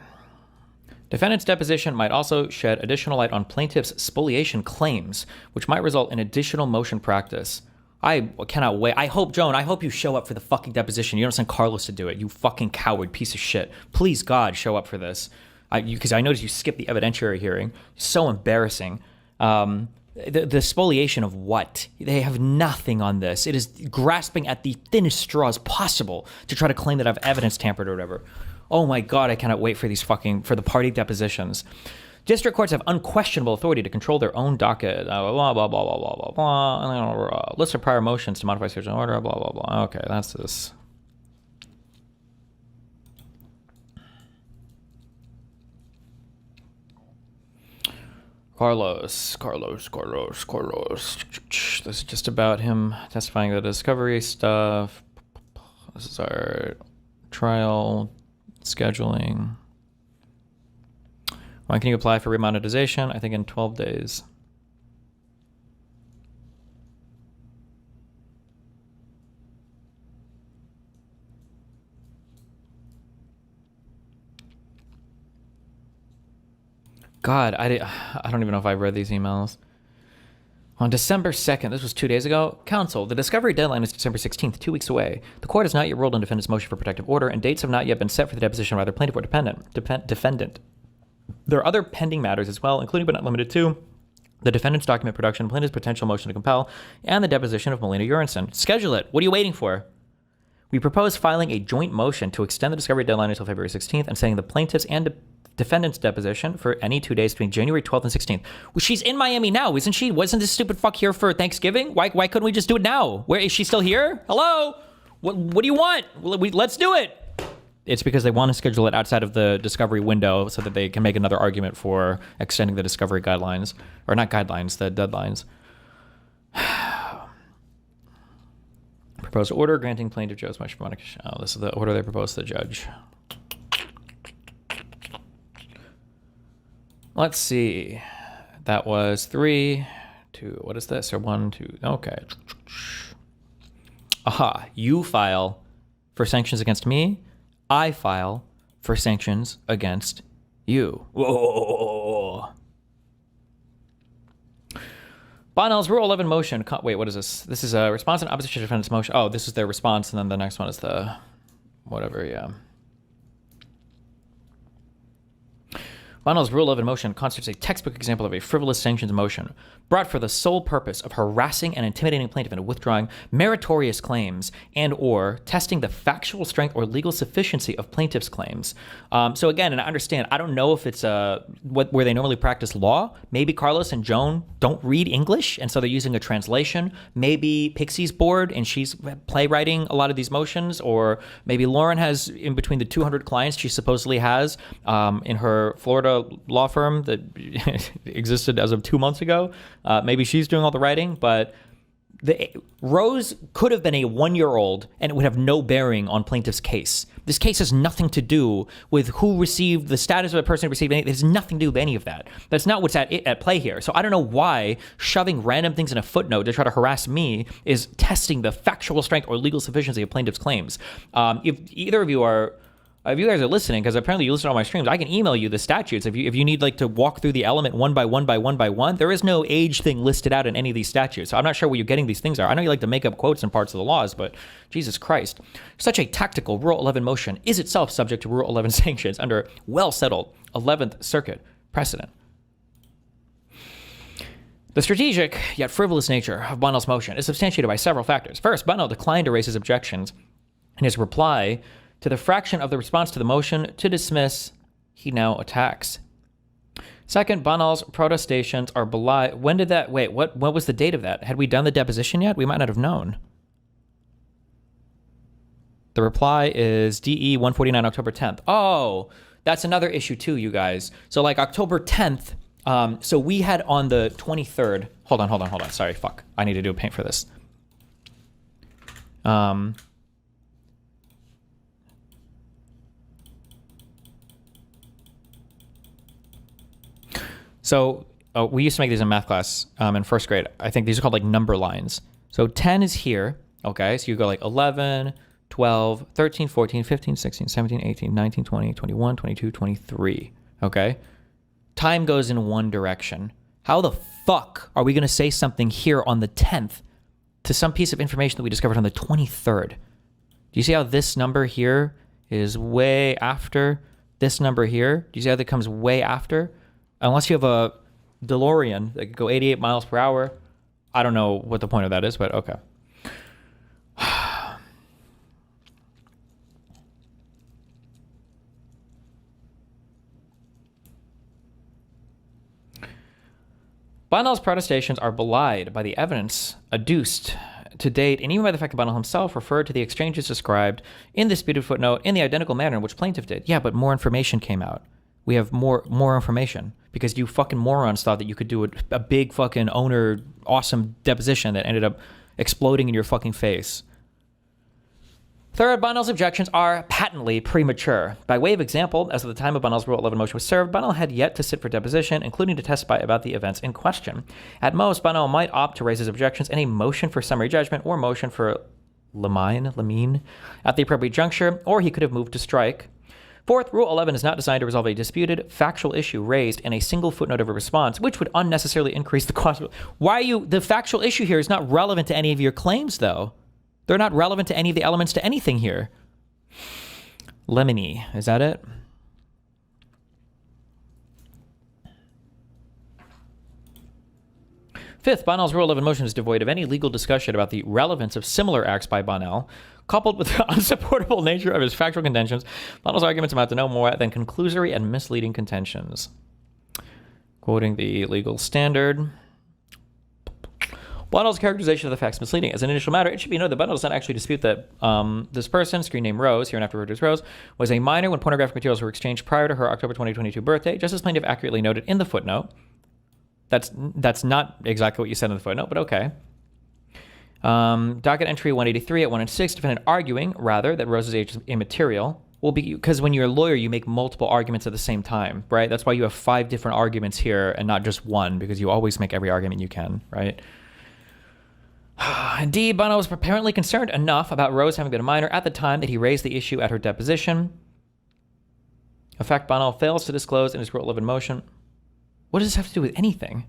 Defendant's deposition might also shed additional light on plaintiff's spoliation claims, which might result in additional motion practice. I cannot wait. I hope, Joan, I hope you show up for the fucking deposition. You don't send Carlos to do it, you fucking coward piece of shit. Please, God, show up for this. Because I noticed you skipped the evidentiary hearing. So embarrassing. The spoliation of what? They have nothing on this. It is grasping at the thinnest straws possible to try to claim that I've evidence tampered or whatever. Oh my God, I cannot wait for for the party depositions. District courts have unquestionable authority to control their own docket. Blah, blah, blah, blah, blah, blah, blah. List of prior motions to modify certain order, blah, blah, blah. Okay, that's this. Carlos. This is just about him testifying the discovery stuff. This is our trial scheduling. When can you apply for remonetization? I think in 12 days. God, I don't even know if I've read these emails. On December 2nd, this was 2 days ago, counsel, the discovery deadline is December 16th, 2 weeks away. The court has not yet ruled on defendant's motion for protective order, and dates have not yet been set for the deposition of either plaintiff or defendant. There are other pending matters as well, including but not limited to the defendant's document production, plaintiff's potential motion to compel, and the deposition of Melina Urinson. Schedule it. What are you waiting for? We propose filing a joint motion to extend the discovery deadline until February 16th and setting the plaintiff's and defendant's deposition for any 2 days between January 12th and 16th. Well, she's in Miami now, isn't she? Wasn't this stupid fuck here for Thanksgiving? Why couldn't we just do it now? Where is she still here? Hello? What do you want? Let's do it. It's because they want to schedule it outside of the discovery window so that they can make another argument for extending the discovery guidelines. Or not guidelines, the deadlines. Proposed order granting plaintiff Joe's motion for modification. Oh, this is the order they proposed to the judge. Let's see. That was 3, 2. What is this? Or 1, 2. Okay. Aha. You file for sanctions against me. I file for sanctions against you. Whoa. Bonnell's Rule 11 motion. Wait, what is this? This is a response and opposition to defendant's motion. Oh, this is their response, and then the next one is the whatever, yeah. Bonnell's Rule 11 motion constitutes a textbook example of a frivolous sanctions motion brought for the sole purpose of harassing and intimidating plaintiff into withdrawing meritorious claims and or testing the factual strength or legal sufficiency of plaintiff's claims. So again, and I understand, I don't know if it's where they normally practice law. Maybe Carlos and Joan don't read English, and so they're using a translation. Maybe Pixie's bored and she's playwriting a lot of these motions, or maybe Lauren has, in between the 200 clients she supposedly has in her Florida law firm that existed as of 2 months ago, maybe she's doing all the writing, but Rose could have been a 1-year-old and it would have no bearing on plaintiff's case. This case has nothing to do with who received the status of a person who received anything. It has nothing to do with any of that. That's not what's at play here. So I don't know why shoving random things in a footnote to try to harass me is testing the factual strength or legal sufficiency of plaintiff's claims. If either of you are... If you guys are listening, because apparently you listen to all my streams, I can email you the statutes. If you need like to walk through the element one by one, there is no age thing listed out in any of these statutes. So I'm not sure where you're getting these things are. I know you like to make up quotes in parts of the laws, but Jesus Christ. Such a tactical Rule 11 motion is itself subject to Rule 11 sanctions under well-settled 11th Circuit precedent. The strategic yet frivolous nature of Bonnell's motion is substantiated by several factors. First, Bonnell declined to raise his objections in his reply to the fraction of the response to the motion to dismiss he now attacks. Second, Bonnell's protestations are belied. When did that... Wait, what was the date of that? Had we done the deposition yet? We might not have known. The reply is DE 149 October 10th. Oh, that's another issue too, you guys. So like October 10th, so we had on the 23rd... Hold on. Sorry, fuck. I need to do a paint for this. So we used to make these in math class in first grade. I think these are called like number lines. So 10 is here. Okay, so you go like 11, 12, 13, 14, 15, 16, 17, 18, 19, 20, 21, 22, 23. Okay? Time goes in one direction. How the fuck are we going to say something here on the 10th to some piece of information that we discovered on the 23rd? Do you see how this number here is way after this number here? Do you see how that comes way after? Unless you have a DeLorean that could go 88 miles per hour. I don't know what the point of that is, but okay. Bonnell's protestations are belied by the evidence adduced to date, and even by the fact that Bonnell himself referred to the exchanges described in the disputed footnote in the identical manner in which plaintiff did. Yeah, but more information came out. We have more information. because you fucking morons thought that you could do a big fucking owner awesome deposition that ended up exploding in your fucking face. Third, Bonnell's objections are patently premature. By way of example, as of the time of Bonnell's Rule 11 motion was served, Bonnell had yet to sit for deposition, including to testify about the events in question. At most, Bonnell might opt to raise his objections in a motion for summary judgment or motion for lamine at the appropriate juncture, or he could have moved to strike. Fourth, Rule 11 is not designed to resolve a disputed factual issue raised in a single footnote of a response, which would unnecessarily increase the cost. The factual issue here is not relevant to any of your claims, though. They're not relevant to any of the elements to anything here. Lemony, is that it? Fifth, Bonnell's Rule 11 motion is devoid of any legal discussion about the relevance of similar acts by Bonnell. Coupled with the unsupportable nature of his factual contentions, Bonnell's arguments amount to no more than conclusory and misleading contentions. Quoting the legal standard, Bonnell's characterization of the facts misleading. As an initial matter, it should be noted that Bonnell does not actually dispute that this person, screen name Rose, here and after referred to as Rose, was a minor when pornographic materials were exchanged prior to her October 2022 birthday, just as plaintiff accurately noted in the footnote. That's not exactly what you said in the footnote, but okay. Docket entry 183 at 1 and 6, defendant arguing, rather, that Rose's age is immaterial. Well, because when you're a lawyer, you make multiple arguments at the same time, right? That's why you have 5 different arguments here and not just one, because you always make every argument you can, right? Indeed, Bonnell was apparently concerned enough about Rose having been a minor at the time that he raised the issue at her deposition. A fact Bonnell fails to disclose in his Rule 11 motion. What does this have to do with anything?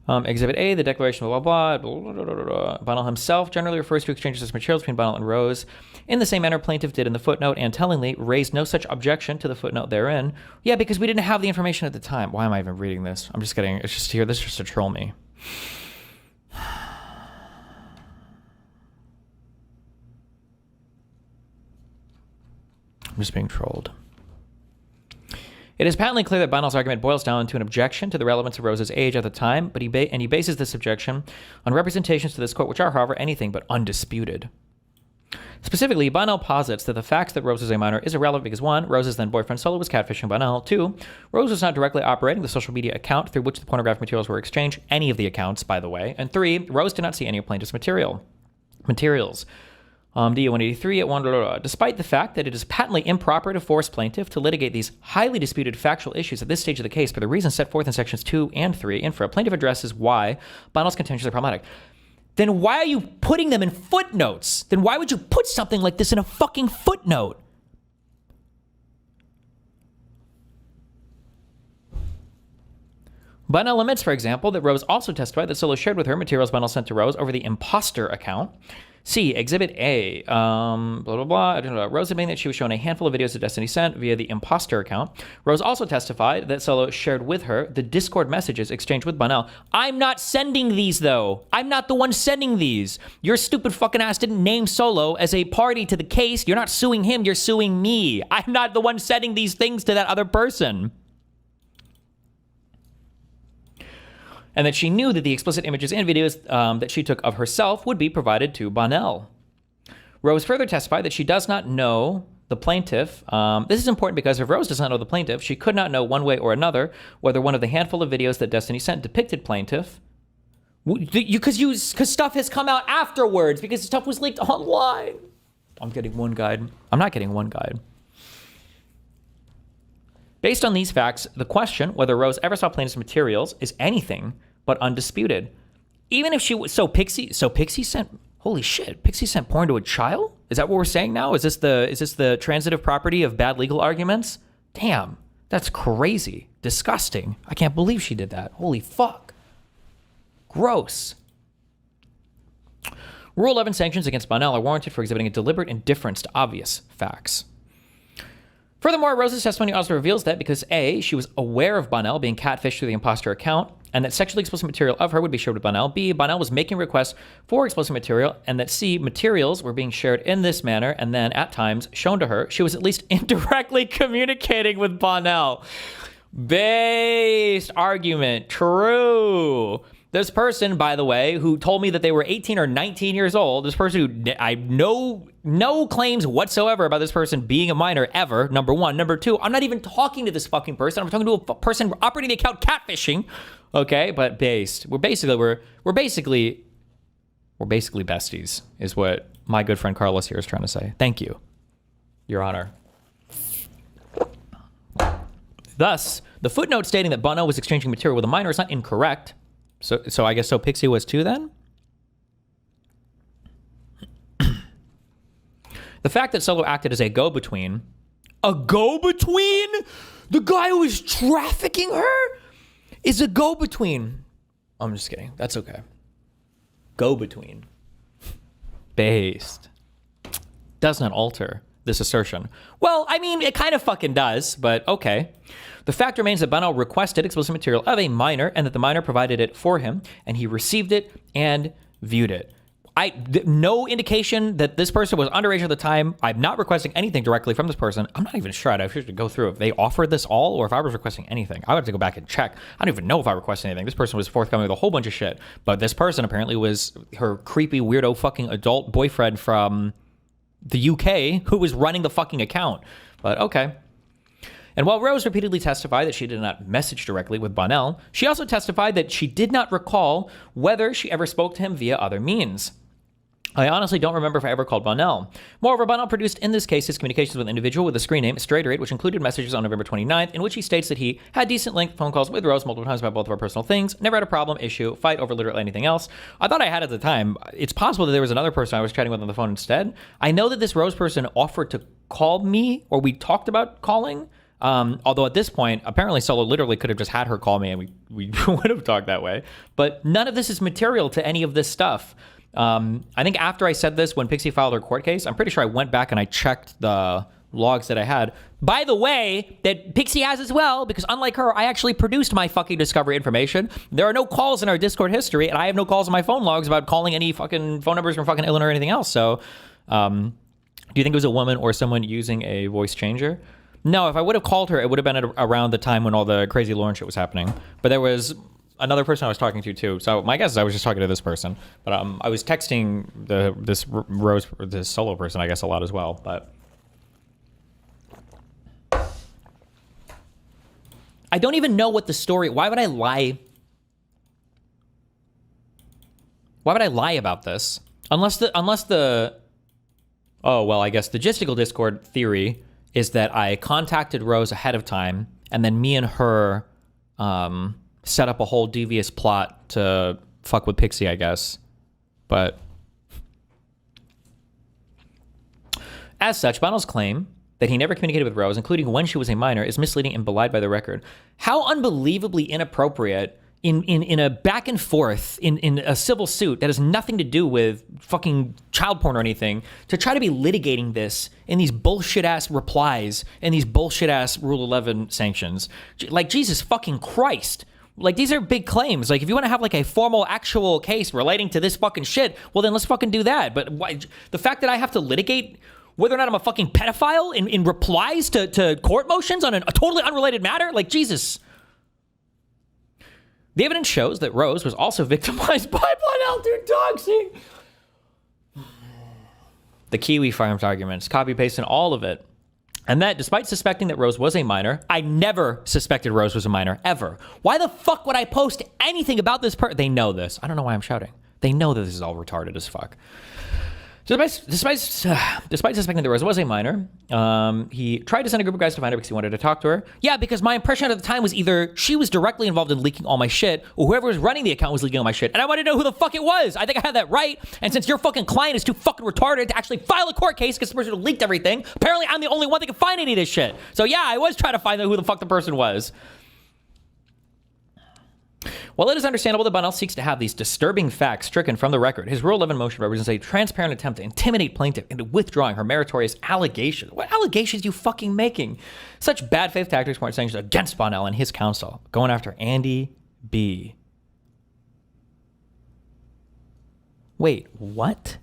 Exhibit A, the declaration, blah, blah, blah. Bonnell himself generally refers to exchanges of materials between Bonnell and Rose in the same manner plaintiff did in the footnote, and tellingly raised no such objection to the footnote therein. Yeah, because we didn't have the information at the time. Why am I even reading this? I'm just kidding. It's just here. This is just to troll me. I'm just being trolled. It is patently clear that Bonnell's argument boils down to an objection to the relevance of Rose's age at the time, but he bases this objection on representations to this court which are, however, anything but undisputed. Specifically, Bonnell posits that the fact that Rose is a minor is irrelevant because 1, Rose's then boyfriend Solo was catfishing Bonnell. 2, Rose was not directly operating the social media account through which the pornographic materials were exchanged, any of the accounts, by the way. And 3, Rose did not see any of plaintiff's materials. D183 at 1, despite the fact that it is patently improper to force plaintiff to litigate these highly disputed factual issues at this stage of the case for the reasons set forth in sections 2 and 3, infra, plaintiff addresses why Bonnell's contentions are problematic. Then why are you putting them in footnotes? Then why would you put something like this in a fucking footnote? Bonnell admits, for example, that Rose also testified that Solo shared with her materials Bonnell sent to Rose over the imposter account. C, Exhibit A, Rose admitted that she was shown a handful of videos that Destiny sent via the imposter account. Rose also testified that Solo shared with her the Discord messages exchanged with Bonnell. I'm not sending these, though. I'm not the one sending these. Your stupid fucking ass didn't name Solo as a party to the case. You're not suing him. You're suing me. I'm not the one sending these things to that other person. And that she knew that the explicit images and videos that she took of herself would be provided to Bonnell. Rose further testified that she does not know the plaintiff. This is important because if Rose does not know the plaintiff, she could not know one way or another whether one of the handful of videos that Destiny sent depicted plaintiff. Because stuff has come out afterwards, because stuff was leaked online. I'm getting one guide. I'm not getting one guide. Based on these facts, the question whether Rose ever saw plaintiff's materials is anything but undisputed. Even if she was Pixie sent, holy shit, Pixie sent porn to a child? Is that what we're saying now? Is this the transitive property of bad legal arguments? Damn, that's crazy, disgusting. I can't believe she did that. Holy fuck. Gross. Rule 11 sanctions against Bonnell are warranted for exhibiting a deliberate indifference to obvious facts. Furthermore, Rose's testimony also reveals that because A, she was aware of Bonnell being catfished through the imposter account, and that sexually explicit material of her would be shared with Bonnell. B, Bonnell was making requests for explicit material, and that C, materials were being shared in this manner, and then, at times, shown to her. She was at least indirectly communicating with Bonnell. Based argument. True. This person, by the way, who told me that they were 18 or 19 years old, this person who I no claims whatsoever about this person being a minor ever, number one. Number two, I'm not even talking to this fucking person. I'm talking to a person operating the account catfishing. Okay, but we're basically besties, is what my good friend Carlos here is trying to say. Thank you, Your Honor. Thus, the footnote stating that Bono was exchanging material with a minor is not incorrect. So I guess Pixie was too then? The fact that Solo acted as a go-between? A go-between? The guy who was trafficking her is a go-between. I'm just kidding. That's okay. Go-between. Based. Does not alter this assertion. Well, I mean, it kind of fucking does, but okay. The fact remains that Bono requested explicit material of a minor and that the minor provided it for him and he received it and viewed it. No indication that this person was underage at the time. I'm not requesting anything directly from this person. I'm not even sure. I'd have to go through if they offered this all or if I was requesting anything. I would have to go back and check. I don't even know if I requested anything. This person was forthcoming with a whole bunch of shit. But this person apparently was her creepy, weirdo fucking adult boyfriend from the UK who was running the fucking account. But okay. And while Rose repeatedly testified that she did not message directly with Bonnell, she also testified that she did not recall whether she ever spoke to him via other means. I honestly don't remember if I ever called Bonnell. Moreover, Bonnell produced in this case his communications with an individual with a screen name, Straderate, which included messages on November 29th, in which he states that he had decent length phone calls with Rose multiple times about both of our personal things, never had a problem, issue, fight over literally anything else. I thought I had at the time. It's possible that there was another person I was chatting with on the phone instead. I know that this Rose person offered to call me, or we talked about calling. Although at this point, apparently Solo literally could have just had her call me and we would have talked that way. But none of this is material to any of this stuff. I think after I said this, when Pixie filed her court case, I'm pretty sure I went back and I checked the logs that I had. By the way, that Pixie has as well, because unlike her, I actually produced my fucking discovery information. There are no calls in our Discord history, and I have no calls in my phone logs about calling any fucking phone numbers from fucking Illinois or anything else. So, do you think it was a woman or someone using a voice changer? No, if I would have called her, it would have been around the time when all the crazy Lauren shit was happening. But there was another person I was talking to too. So my guess is I was just talking to this person. But I was texting this Solo person, I guess, a lot as well. But I don't even know what the story. Why would I lie? Why would I lie about this? Unless the oh well, I guess the Gisticle Discord theory is that I contacted Rose ahead of time, and then me and her set up a whole devious plot to fuck with Pixie, I guess. But as such, Bonnell's claim that he never communicated with Rose, including when she was a minor, is misleading and belied by the record. How unbelievably inappropriate in a back and forth in a civil suit that has nothing to do with fucking child porn or anything to try to be litigating this in these bullshit ass replies and these bullshit ass Rule 11 sanctions. Like, Jesus fucking Christ. Like, these are big claims. Like, if you want to have like a formal actual case relating to this fucking shit, well then let's fucking do that. But why, the fact that I have to litigate whether or not I'm a fucking pedophile in replies to court motions on a totally unrelated matter, like, Jesus. The evidence shows that Rose was also victimized by Bonnell through doxing. The Kiwi Farms arguments, copy-pasting all of it. And that, despite suspecting that Rose was a minor, I never suspected Rose was a minor, ever. Why the fuck would I post anything about this person? They know this. I don't know why I'm shouting. They know that this is all retarded as fuck. Despite suspecting that Rose was a minor, he tried to send a group of guys to find her because he wanted to talk to her. Yeah, because my impression at the time was either she was directly involved in leaking all my shit, or whoever was running the account was leaking all my shit. And I wanted to know who the fuck it was. I think I had that right. And since your fucking client is too fucking retarded to actually file a court case because the person who leaked everything, apparently I'm the only one that can find any of this shit. So yeah, I was trying to find out who the fuck the person was. While it is understandable that Bonnell seeks to have these disturbing facts stricken from the record, his Rule 11 motion represents a transparent attempt to intimidate plaintiff into withdrawing her meritorious allegations. What allegations are you fucking making? Such bad faith tactics weren't sanctioned against Bonnell and his counsel, going after Andy B. Wait, what?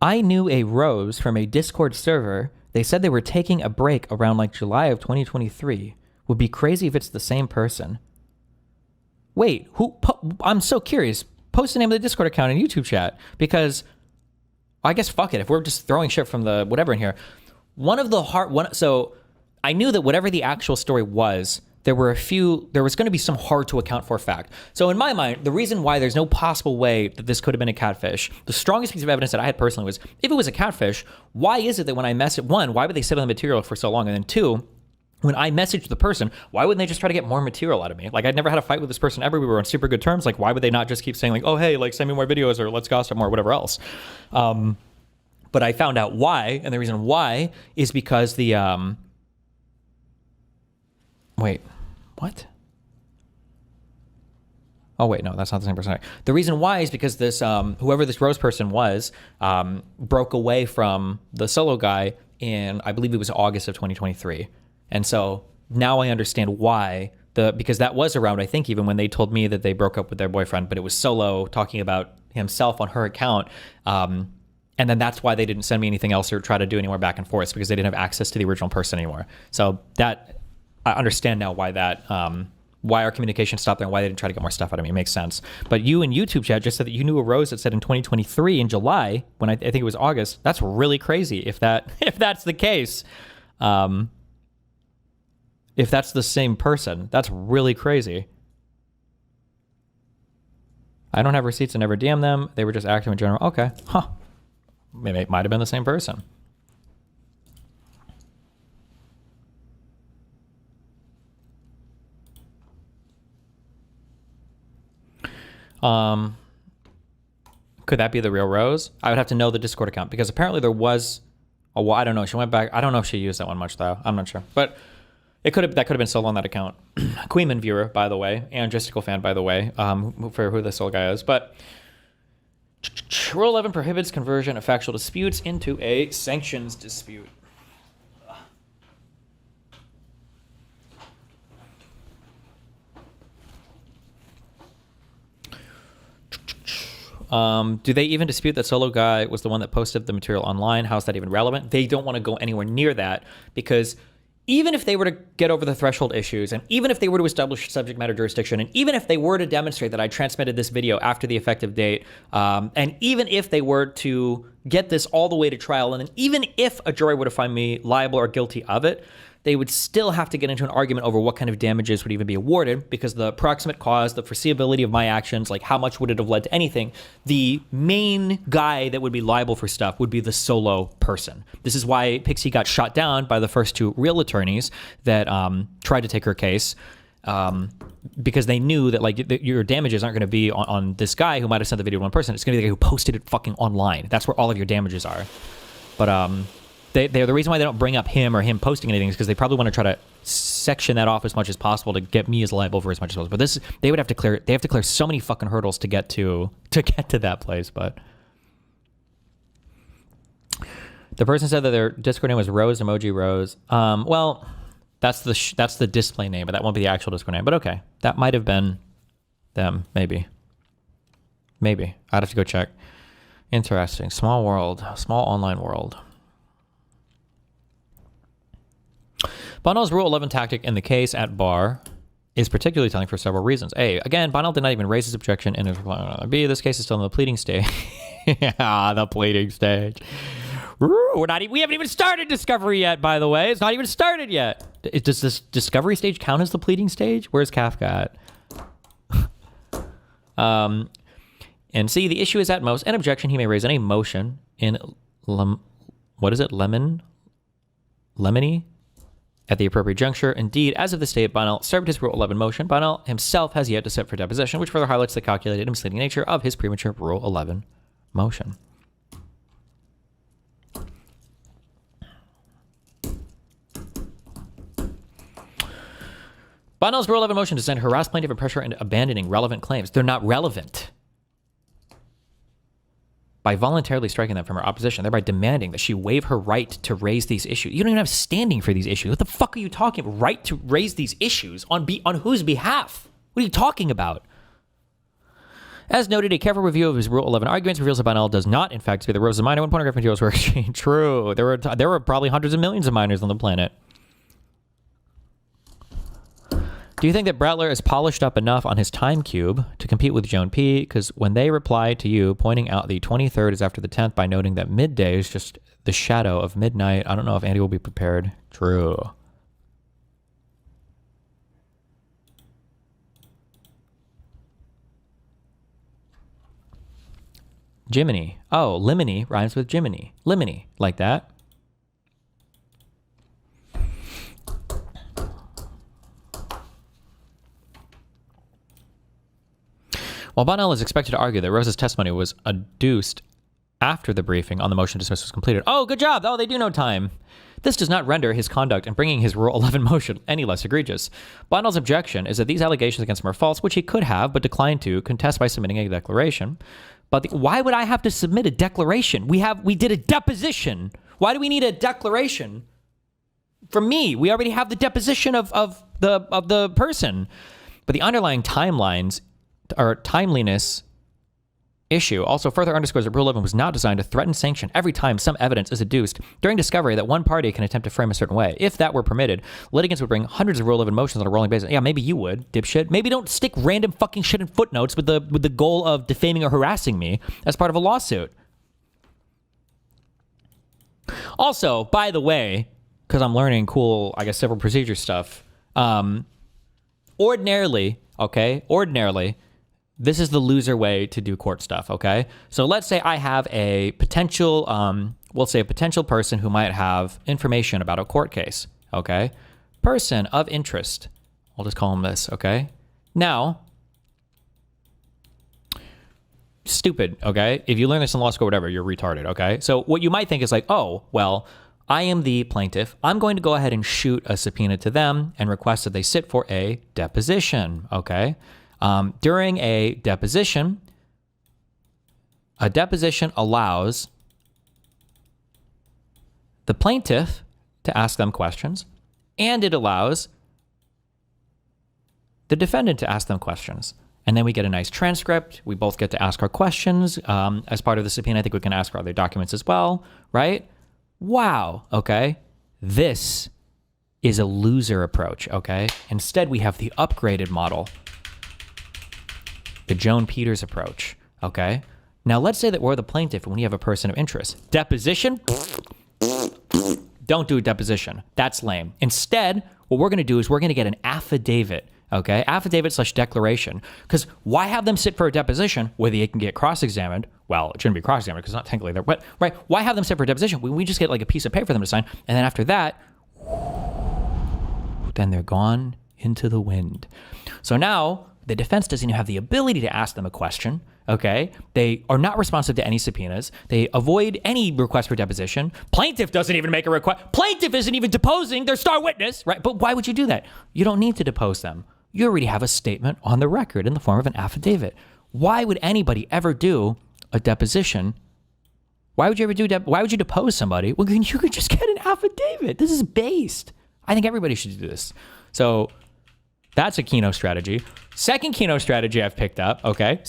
I knew a Rose from a Discord server. They said they were taking a break around like July of 2023. Would be crazy if it's the same person. Wait, I'm so curious. Post the name of the Discord account and YouTube chat, because I guess fuck it. If we're just throwing shit from the whatever in here, so I knew that whatever the actual story was, there was going to be some hard to account for fact. So in my mind, the reason why there's no possible way that this could have been a catfish, the strongest piece of evidence that I had personally was, if it was a catfish, why is it that when I messaged, one, why would they sit on the material for so long? And then two, when I messaged the person, why wouldn't they just try to get more material out of me? Like, I'd never had a fight with this person ever. We were on super good terms. Like, why would they not just keep saying like, oh, hey, like send me more videos or let's gossip more, whatever else. But I found out why. And the reason why is because the, wait, what? Oh, wait, no, that's not the same person. The reason why is because this, whoever this Rose person was, broke away from the Solo guy in, I believe it was August of 2023. And so now I understand why, because that was around, I think, even when they told me that they broke up with their boyfriend, but it was Solo talking about himself on her account. And then that's why they didn't send me anything else or try to do any more back and forth, because they didn't have access to the original person anymore. So that, I understand now why that, why our communication stopped there and why they didn't try to get more stuff out of me. It makes sense. But you in YouTube chat just said that you knew a Rose that said in 2023 in July, when I think it was August. That's really crazy if that's the case. If that's the same person, that's really crazy. I don't have receipts and never DM them. They were just active in general. Okay. Huh. Maybe it might have been the same person. Could that be the real Rose? I would have to know the Discord account, because apparently there was well, I don't know. She went back. I don't know if she used that one much though. I'm not sure, but that could have been Solo on that account. Queenman viewer, by the way, and Justical fan, by the way, for who the Soul guy is. But Rule 11 prohibits conversion of factual disputes into a sanctions dispute. Do they even dispute that Solo guy was the one that posted the material online? How is that even relevant? They don't want to go anywhere near that, because even if they were to get over the threshold issues, and even if they were to establish subject matter jurisdiction, and even if they were to demonstrate that I transmitted this video after the effective date, and even if they were to get this all the way to trial, and then even if a jury were to find me liable or guilty of it, they would still have to get into an argument over what kind of damages would even be awarded, because the proximate cause, the foreseeability of my actions, like how much would it have led to anything, the main guy that would be liable for stuff would be the Solo person. This is why Pixie got shot down by the first two real attorneys that tried to take her case, because they knew that like your damages aren't going to be on this guy who might have sent the video to one person. It's going to be the guy who posted it fucking online. That's where all of your damages are. But they're the reason why they don't bring up him or him posting anything is because they probably want to try to section that off as much as possible to get me as liable for as much as possible. But this, they have to clear so many fucking hurdles to get to that place. But the person said that their Discord name was Rose Emoji Rose. Well, that's the display name, but that won't be the actual Discord name. But okay, that might have been them. Maybe I'd have to go check. Interesting. Small world, small online world. Bonnell's Rule 11 tactic in the case at bar is particularly telling for several reasons. A, again, Bonnell did not even raise his objection in his reply. B, this case is still in the pleading stage. Yeah, the pleading stage. We haven't even started discovery yet, by the way. It's not even started yet. Does this discovery stage count as the pleading stage? Where's Kafka at? And C, the issue is at most an objection. He may raise any motion in lemony at the appropriate juncture. Indeed, as of this date, Bonnell served his Rule 11 motion. Bonnell himself has yet to sit for deposition, which further highlights the calculated and misleading nature of his premature Rule 11 motion. Bonnell's Rule 11 motion designed to harass plaintiff and pressure into abandoning relevant claims. They're not relevant. By voluntarily striking them from her opposition, thereby demanding that she waive her right to raise these issues. You don't even have standing for these issues. What the fuck are you talking about? Right to raise these issues on whose behalf? What are you talking about? As noted, a careful review of his Rule 11 arguments reveals that Bonnell does not, in fact, be the Rose of minor when pornographic materials were exchanged. True. There were probably hundreds of millions of minors on the planet. Do you think that Brettler is polished up enough on his time cube to compete with Joan P? Because when they reply to you pointing out the 23rd is after the 10th by noting that midday is just the shadow of midnight, I don't know if Andy will be prepared. True. Jiminy. Oh, liminy rhymes with Jiminy. Liminy, like that. While Bonnell is expected to argue that Rose's testimony was adduced after the briefing on the motion to dismiss was completed. Oh, good job. Oh, they do know time. This does not render his conduct in bringing his Rule 11 motion any less egregious. Bonnell's objection is that these allegations against him are false, which he could have, but declined to contest by submitting a declaration. But why would I have to submit a declaration? We did a deposition. Why do we need a declaration? From me, we already have the deposition of the person. But the underlying timelines or timeliness issue also further underscores that Rule 11 was not designed to threaten sanction every time some evidence is adduced during discovery that one party can attempt to frame a certain way. If that were permitted, litigants would bring hundreds of Rule 11 motions on a rolling basis. Yeah, maybe you would, dipshit. Maybe don't stick random fucking shit in footnotes with the goal of defaming or harassing me as part of a lawsuit. Also, by the way, because I'm learning cool, I guess, civil procedure stuff, ordinarily, this is the loser way to do court stuff, okay? So let's say I have a potential, we'll say a potential person who might have information about a court case, okay? Person of interest. I'll just call him this, okay? Now, stupid, okay? If you learn this in law school or whatever, you're retarded, okay? So what you might think is like, oh, well, I am the plaintiff. I'm going to go ahead and shoot a subpoena to them and request that they sit for a deposition, okay? During a deposition allows the plaintiff to ask them questions, and it allows the defendant to ask them questions. And then we get a nice transcript. We both get to ask our questions. As part of the subpoena, I think we can ask for other documents as well, right? Wow, okay? This is a loser approach, okay? Instead, we have the upgraded model. The Joan Peters approach, okay? Now, let's say that we're the plaintiff when you have a person of interest. Deposition? Don't do a deposition. That's lame. Instead, what we're going to do is we're going to get an affidavit, okay? Affidavit/declaration. Because why have them sit for a deposition where they can get cross-examined? Well, it shouldn't be cross-examined because it's not technically there, but, right? Why have them sit for a deposition? We just get like a piece of paper for them to sign, and then after that, then they're gone into the wind. So now, the defense doesn't even have the ability to ask them a question, okay? They are not responsive to any subpoenas. They avoid any request for deposition. Plaintiff doesn't even make a request. Plaintiff isn't even deposing their star witness, right? But why would you do that? You don't need to depose them. You already have a statement on the record in the form of an affidavit. Why would anybody ever do a deposition? Why would you ever why would you depose somebody? Well, you could just get an affidavit. This is based. I think everybody should do this. So that's a Keno strategy. Second Keno strategy I've picked up, okay?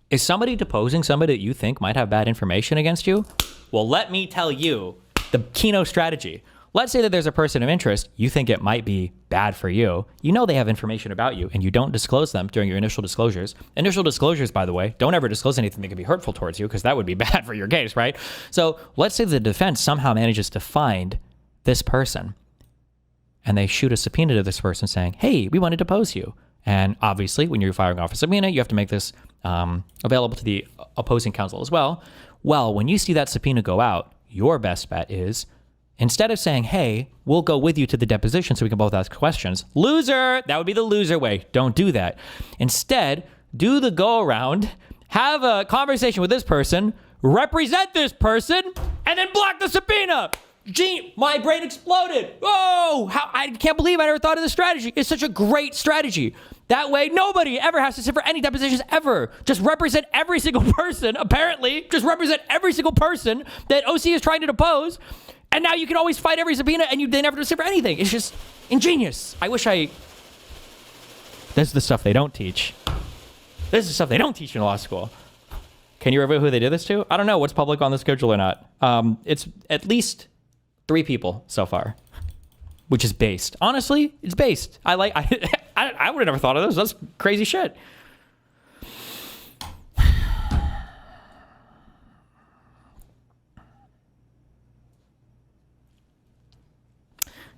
Is somebody deposing somebody that you think might have bad information against you? Well, let me tell you the Keno strategy. Let's say that there's a person of interest. You think it might be bad for you. You know they have information about you, and you don't disclose them during your initial disclosures. Initial disclosures, by the way, don't ever disclose anything that could be hurtful towards you, because that would be bad for your case, right? So let's say the defense somehow manages to find this person, and they shoot a subpoena to this person saying, hey, we want to depose you. And obviously, when you're firing off a subpoena, you have to make this available to the opposing counsel as well. Well, when you see that subpoena go out, your best bet is, instead of saying, hey, we'll go with you to the deposition so we can both ask questions, loser, that would be the loser way. Don't do that. Instead, do the go around, have a conversation with this person, represent this person, and then block the subpoena. Gee, my brain exploded. Oh, I can't believe I never thought of this strategy. It's such a great strategy. That way, nobody ever has to sit for any depositions ever. Just represent every single person, apparently. Just represent every single person that OC is trying to depose. And now you can always fight every subpoena and they never have to sit for anything. It's just ingenious. This is the stuff they don't teach. This is the stuff they don't teach in law school. Can you reveal who they did this to? I don't know what's public on the schedule or not. It's at least 3 people so far. which is based. Honestly, it's based. I would have never thought of this. That's crazy shit.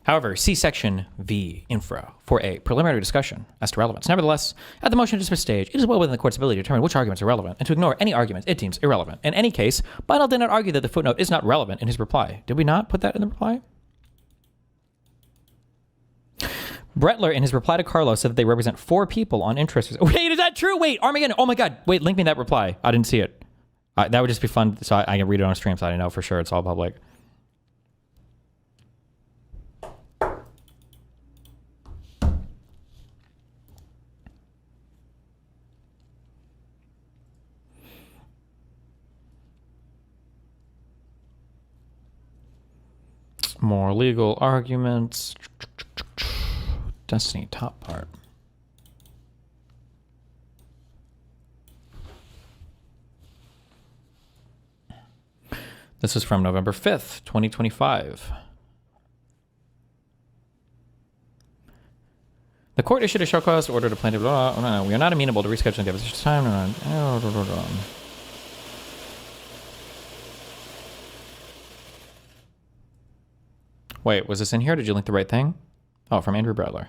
However, see section V, infra, for a preliminary discussion as to relevance. Nevertheless, at the motion to dismiss stage, it is well within the court's ability to determine which arguments are relevant and to ignore any arguments it deems irrelevant. In any case, Bidal did not argue that the footnote is not relevant in his reply. Did we not put that in the reply? Brettler, in his reply to Carlos, said that they represent 4 people on interest. Wait, is that true? Wait, Armageddon. Oh my God. Wait, link me that reply. I didn't see it. That would just be fun. So I can read it on a stream so I know for sure it's all public. More legal arguments. Destiny top part. This is from November 5th, 2025. The court issued a show cause order to plaintiff. We are not amenable to rescheduling deposition time. Wait, was this in here? Did you link the right thing? Oh, from Andrew Brettler.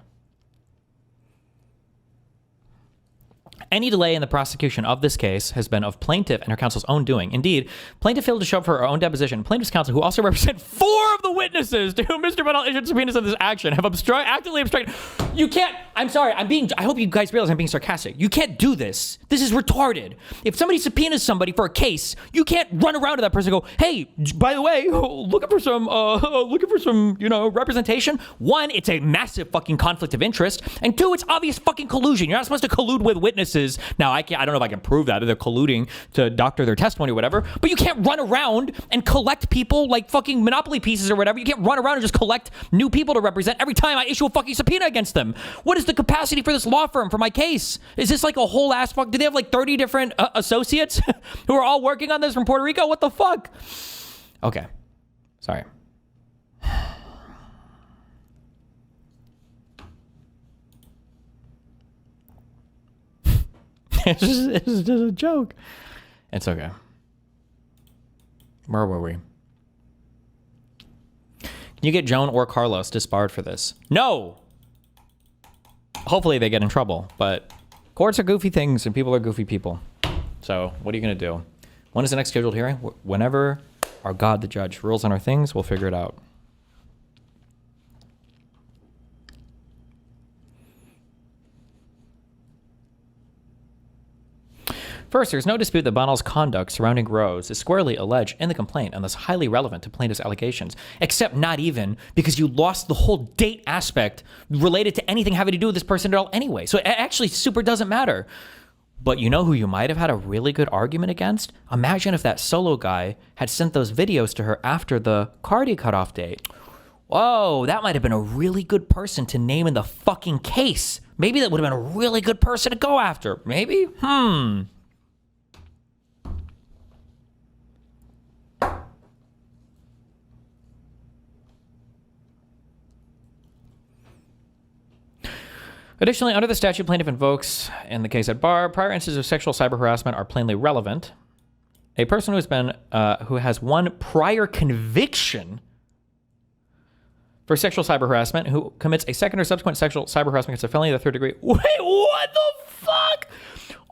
Any delay in the prosecution of this case has been of plaintiff and her counsel's own doing. Indeed, plaintiff failed to show up for her own deposition. Plaintiff's counsel, who also represent 4 of the witnesses to whom Mr. Bidal issued subpoenas of this action, have actively obstructed. You can't. I'm sorry. I hope you guys realize I'm being sarcastic. You can't do this. This is retarded. If somebody subpoenas somebody for a case, you can't run around to that person and go, "Hey, by the way, looking for some, representation." 1, it's a massive fucking conflict of interest, and 2, it's obvious fucking collusion. You're not supposed to collude with witnesses. Now, I don't know if I can prove that, or they're colluding to doctor their testimony or whatever, but you can't run around and collect people like fucking Monopoly pieces or whatever. You can't run around and just collect new people to represent every time I issue a fucking subpoena against them. What is the capacity for this law firm for my case? Is this like a whole ass fuck? Do they have like 30 different associates who are all working on this from Puerto Rico? What the fuck? Okay. Sorry. It's just a joke. It's okay. Where were we? Can you get Joan or Carlos disbarred for this? No! Hopefully they get in trouble, but courts are goofy things and people are goofy people. So what are you going to do? When is the next scheduled hearing? Whenever our God the judge rules on our things, we'll figure it out. First, there's no dispute that Bidal's conduct surrounding Rose is squarely alleged in the complaint and thus highly relevant to plaintiff's allegations, except not even because you lost the whole date aspect related to anything having to do with this person at all anyway. So it actually super doesn't matter. But you know who you might have had a really good argument against? Imagine if that solo guy had sent those videos to her after the Cardi cutoff date. Whoa, that might have been a really good person to name in the fucking case. Maybe that would have been a really good person to go after. Maybe? Additionally, under the statute plaintiff invokes in the case at bar, prior instances of sexual cyber harassment are plainly relevant. A person who has one prior conviction for sexual cyber harassment, who commits a second or subsequent sexual cyber harassment against a felony of the 3rd degree. Wait, what the fuck?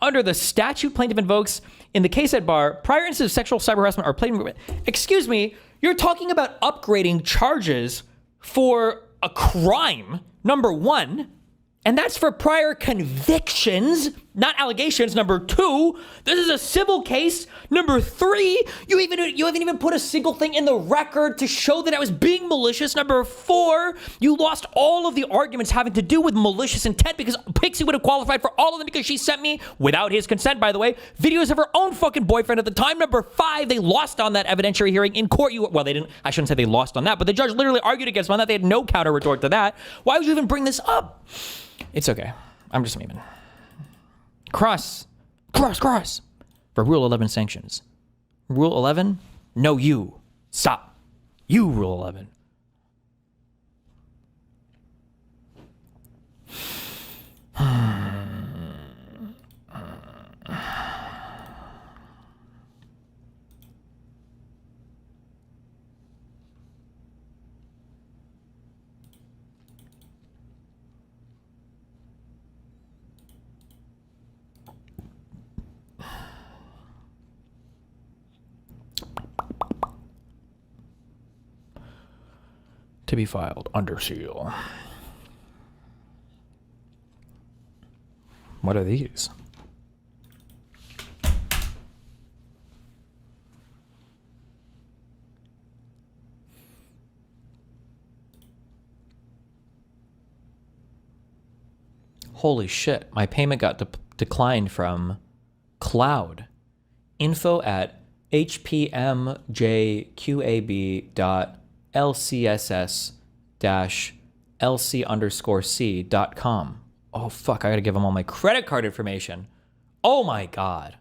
Under the statute plaintiff invokes in the case at bar, prior instances of sexual cyber harassment are plainly. Excuse me, you're talking about upgrading charges for a crime, number 1. And that's for prior convictions, not allegations. Number 2, this is a civil case. Number 3, you haven't even put a single thing in the record to show that I was being malicious. Number 4, you lost all of the arguments having to do with malicious intent because Pixie would have qualified for all of them because she sent me, without his consent, by the way, videos of her own fucking boyfriend at the time. Number 5, they lost on that evidentiary hearing in court. Well, they didn't. I shouldn't say they lost on that, but the judge literally argued against them on that. They had no counter retort to that. Why would you even bring this up? It's okay. I'm just memeing. Cross. For Rule 11 sanctions. Rule 11? No, you. Stop. You, Rule 11. To be filed under seal. What are these? Holy shit, my payment got declined from Cloud. Info at hpmjqab.lcss-lc_c.com. Oh fuck, I gotta give them all my credit card information. Oh my god.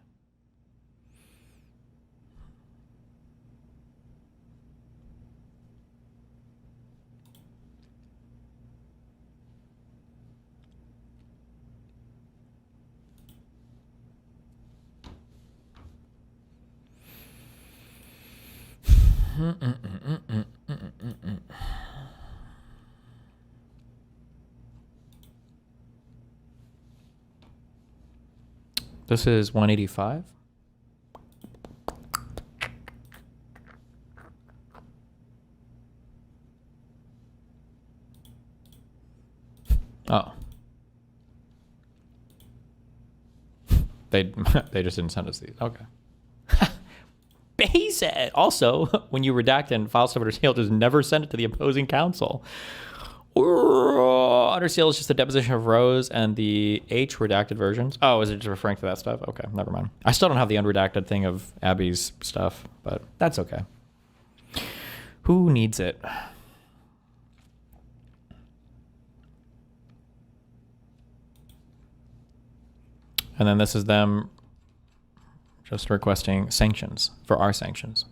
This is 185. Oh. They just didn't send us these. Okay. Basic. Also, when you redact and file stuff under seal, just never send it to the opposing counsel. Under seal is just the deposition of Rose and the H redacted versions. Oh, is it just referring to that stuff? Okay, never mind. I still don't have the unredacted thing of Abby's stuff, but that's okay. Who needs it? And then this is them just requesting sanctions for our sanctions.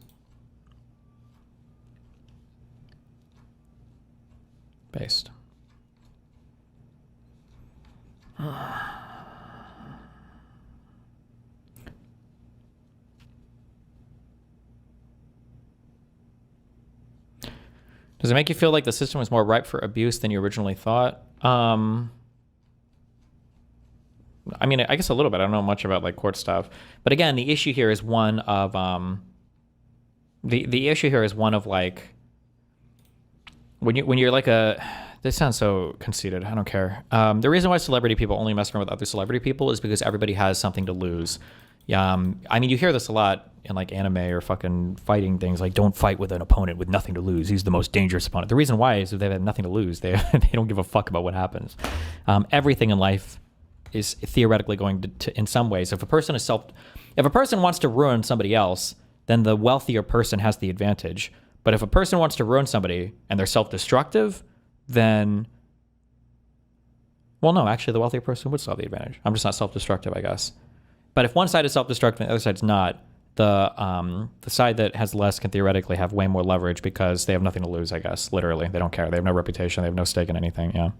Based. Does it make you feel like the system was more ripe for abuse than you originally thought? I mean, I guess a little bit. I don't know much about like court stuff, but again, the issue here is one of the issue here is one of like when you're like a, this sounds so conceited. I don't care. The reason why celebrity people only mess around with other celebrity people is because everybody has something to lose. I mean, you hear this a lot in like anime or fucking fighting things, like don't fight with an opponent with nothing to lose. He's the most dangerous opponent. The reason why is if they have nothing to lose, they don't give a fuck about what happens. Everything in life is theoretically going to in some ways. If a person wants to ruin somebody else, then the wealthier person has the advantage. But if a person wants to ruin somebody and they're self-destructive, then, well, no, actually the wealthier person would still have the advantage. I'm just not self-destructive, I guess. But if one side is self-destructive and the other side's not, the side that has less can theoretically have way more leverage because they have nothing to lose, I guess, literally. They don't care. They have no reputation. They have no stake in anything, yeah.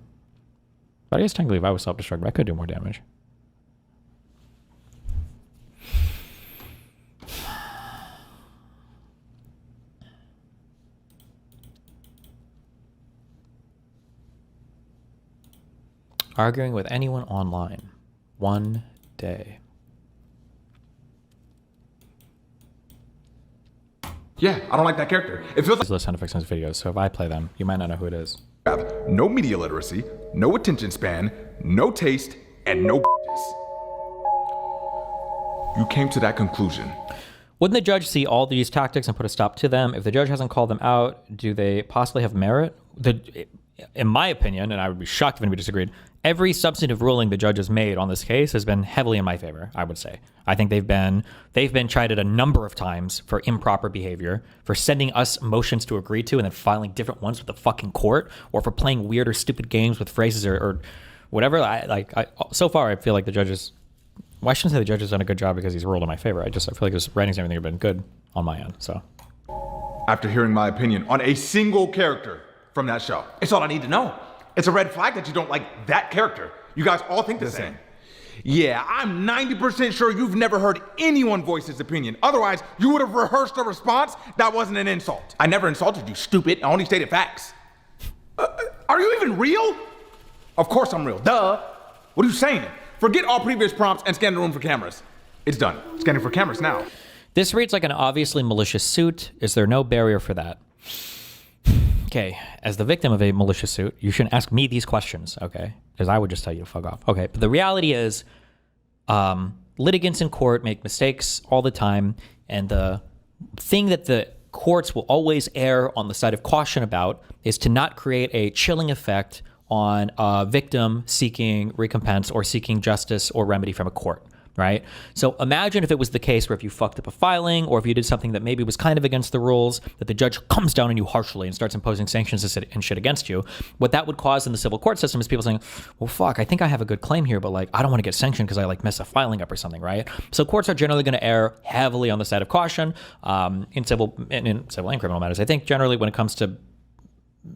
But I guess technically if I was self-destructive, I could do more damage. Arguing with anyone online. One day. Yeah, I don't like that character. It feels like There's sound effects in his videos, so if I play them, you might not know who it is. no media literacy, no attention span, no taste, and no bitches. You came to that conclusion. Wouldn't the judge see all these tactics and put a stop to them? If the judge hasn't called them out, do they possibly have merit? In my opinion, and I would be shocked if anybody disagreed, every substantive ruling the judge has made on this case has been heavily in my favor, I would say. I think they've been chided a number of times for improper behavior, for sending us motions to agree to and then filing different ones with the fucking court, or for playing weird or stupid games with phrases or whatever. So far, I feel like the judges, well, I shouldn't say the judge has done a good job because he's ruled in my favor. I feel like his writings and everything have been good on my end, so. After hearing my opinion on a single character from that show, it's all I need to know. It's a red flag that you don't like that character. You guys all think the same. Yeah, I'm 90% sure you've never heard anyone voice his opinion. Otherwise, you would have rehearsed a response that wasn't an insult. I never insulted you, stupid. I only stated facts. Are you even real? Of course I'm real. Duh. What are you saying? Forget all previous prompts and scan the room for cameras. It's done. Scanning for cameras now. This reads like an obviously malicious suit. Is there no barrier for that? Okay, as the victim of a malicious suit, you shouldn't ask me these questions, okay? Because I would just tell you to fuck off. Okay, but the reality is, litigants in court make mistakes all the time, and the thing that the courts will always err on the side of caution about is to not create a chilling effect on a victim seeking recompense or seeking justice or remedy from a court. Right? So imagine if it was the case where if you fucked up a filing or if you did something that maybe was kind of against the rules, that the judge comes down on you harshly and starts imposing sanctions and shit against you. What that would cause in the civil court system is people saying, well, fuck, I think I have a good claim here, but like, I don't want to get sanctioned because I like mess a filing up or something, right? So courts are generally going to err heavily on the side of caution in civil and criminal matters. I think generally when it comes to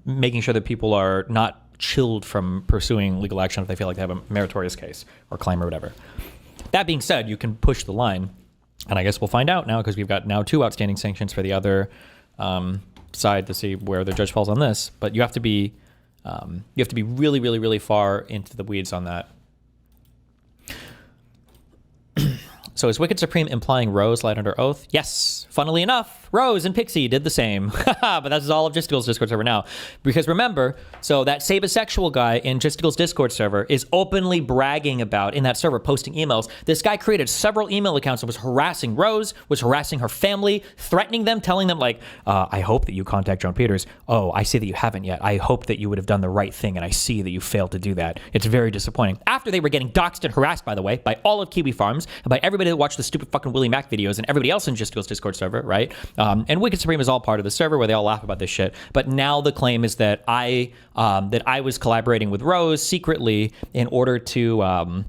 making sure that people are not chilled from pursuing legal action if they feel like they have a meritorious case or claim or whatever. That being said, you can push the line, and I guess we'll find out now because we've got now 2 outstanding sanctions for the other side to see where the judge falls on this. But you have to be really, really, really far into the weeds on that. So is Wicked Supreme implying Rose lied under oath? Yes. Funnily enough, Rose and Pixie did the same. But that's all of Gisticle's Discord server now. Because remember, so that Sabasexual guy in Gisticle's Discord server is openly bragging about, in that server, posting emails. This guy created several email accounts and was harassing Rose, was harassing her family, threatening them, telling them like, I hope that you contact Joan Peters. Oh, I see that you haven't yet. I hope that you would have done the right thing, and I see that you failed to do that. It's very disappointing. After they were getting doxxed and harassed, by the way, by all of Kiwi Farms, and by everybody that watched the stupid fucking Willie Mac videos and everybody else in Gisticle's Discord server, right? And Wicked Supreme is all part of the server where they all laugh about this shit. But now the claim is that I was collaborating with Rose secretly in order to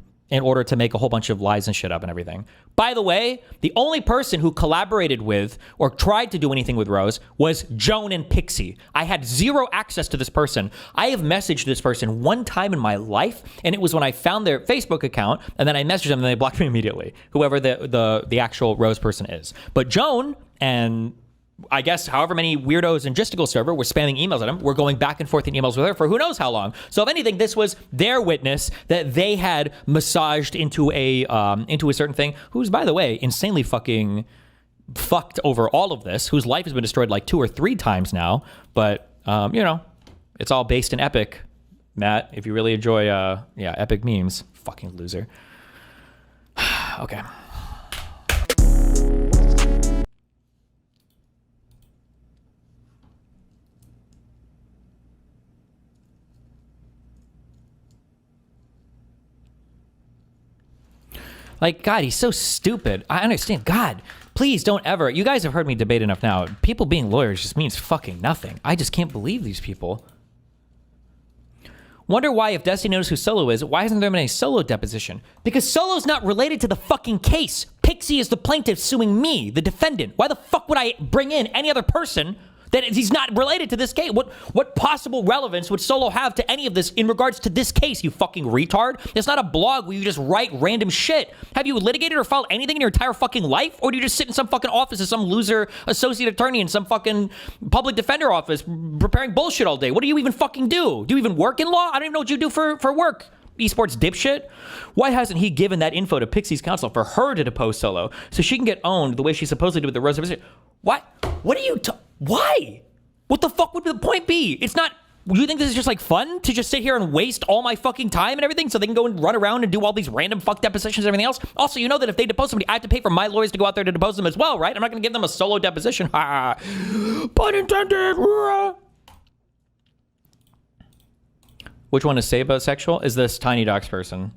make a whole bunch of lies and shit up and everything. By the way, the only person who collaborated with or tried to do anything with Rose was Joan and Pixie. I had zero access to this person. I have messaged this person one time in my life, and it was when I found their Facebook account, and then I messaged them and they blocked me immediately, whoever the actual Rose person is. But Joan and I guess however many weirdos in Gisticle server were spamming emails at him. We're going back and forth in emails with her for who knows how long. So if anything, this was their witness that they had massaged into a certain thing. Who's, by the way, insanely fucking fucked over all of this. Whose life has been destroyed like 2 or 3 times now. But it's all based in Epic. Matt, if you really enjoy Epic memes, fucking loser. Okay. Like, God, he's so stupid. I understand. God, please don't ever. You guys have heard me debate enough now. People being lawyers just means fucking nothing. I just can't believe these people. Wonder why, if Destiny knows who Solo is, why hasn't there been a Solo deposition? Because Solo's not related to the fucking case. Pixie is the plaintiff suing me, the defendant. Why the fuck would I bring in any other person that he's not related to this case? What possible relevance would Solo have to any of this in regards to this case, you fucking retard? It's not a blog where you just write random shit. Have you litigated or filed anything in your entire fucking life? Or do you just sit in some fucking office as some loser associate attorney in some fucking public defender office preparing bullshit all day? What do you even fucking do? Do you even work in law? I don't even know what you do for work. Esports dipshit. Why hasn't he given that info to Pixie's counsel for her to depose Solo so she can get owned the way she supposedly did with the Rose of What? What are you why? What the fuck would the point be? It's not. You think this is just like fun to just sit here and waste all my fucking time and everything so they can go and run around and do all these random fuck depositions and everything else? Also, you know that if they depose somebody, I have to pay for my lawyers to go out there to depose them as well, right? I'm not going to give them a solo deposition. Ha! Pun intended. Which one is Sabasexual? Is this Tiny Docs person?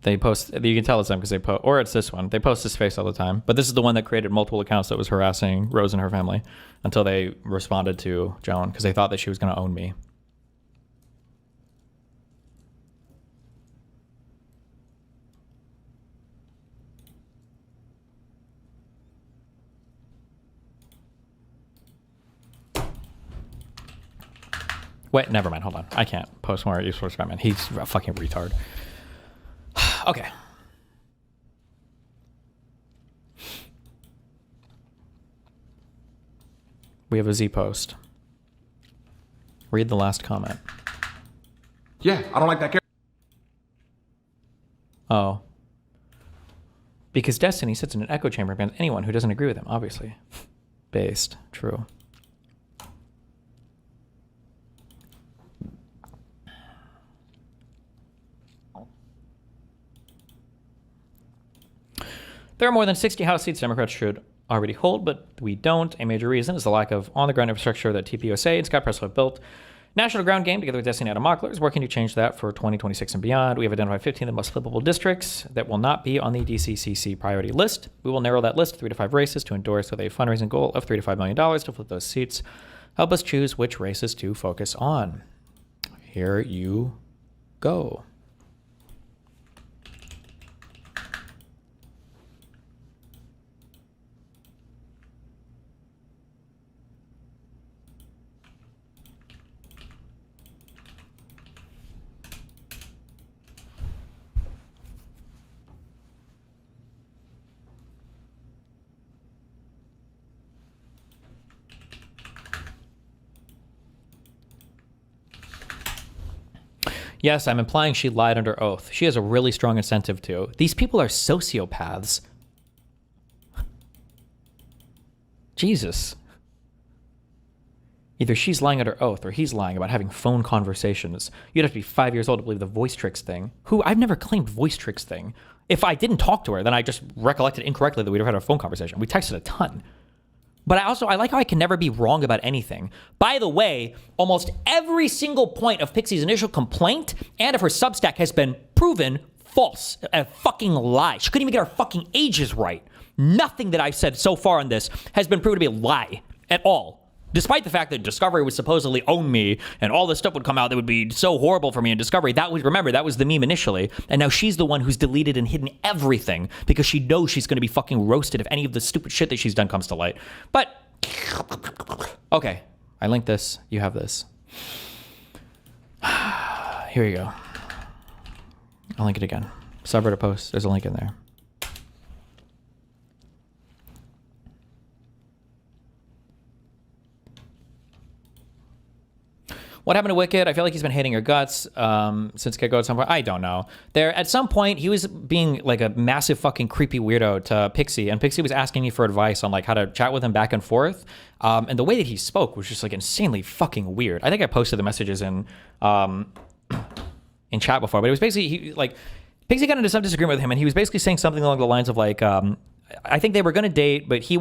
They post, you can tell it's them because they post, or it's this one. They post his face all the time. But this is the one that created multiple accounts that was harassing Rose and her family until they responded to Joan because they thought that she was going to own me. Wait, never mind. Hold on. I can't post more useful Scrapman. He's a fucking retard. Okay. We have a Z post. Read the last comment. Yeah, I don't like that character. Oh. Because Destiny sits in an echo chamber against anyone who doesn't agree with him, obviously. Based. True. There are more than 60 House seats Democrats should already hold, but we don't. A major reason is the lack of on-the-ground infrastructure that TPUSA and Scott Preslow have built. National Ground Game, together with Destiny Adam Mockler, is working to change that for 2026 and beyond. We have identified 15 of the most flippable districts that will not be on the DCCC priority list. We will narrow that list to 3 to 5 races to endorse with a fundraising goal of $3 to $5 million to flip those seats. Help us choose which races to focus on. Here you go. Yes, I'm implying she lied under oath. She has a really strong incentive to. These people are sociopaths. Jesus. Either she's lying under oath or he's lying about having phone conversations. You'd have to be 5 years old to believe the voice tricks thing. I've never claimed voice tricks thing. If I didn't talk to her, then I just recollected incorrectly that we'd had a phone conversation. We texted a ton. But I like how I can never be wrong about anything. By the way, almost every single point of Pixie's initial complaint and of her Substack has been proven false. A fucking lie. She couldn't even get her fucking ages right. Nothing that I've said so far on this has been proven to be a lie at all. Despite the fact that Discovery would supposedly own me and all this stuff would come out that would be so horrible for me in Discovery. That was the meme initially. And now she's the one who's deleted and hidden everything because she knows she's going to be fucking roasted if any of the stupid shit that she's done comes to light. But, okay. I linked this. You have this. Here you go. I'll link it again. Subreddit post. There's a link in there. What happened to Wicked? I feel like he's been hating your guts since get-go at some point. I don't know. At some point, he was being like a massive fucking creepy weirdo to Pixie, and Pixie was asking me for advice on like how to chat with him back and forth. And the way that he spoke was just like insanely fucking weird. I think I posted the messages in chat before, but it was basically Pixie got into some disagreement with him, and he was basically saying something along the lines of like, I think they were going to date, but he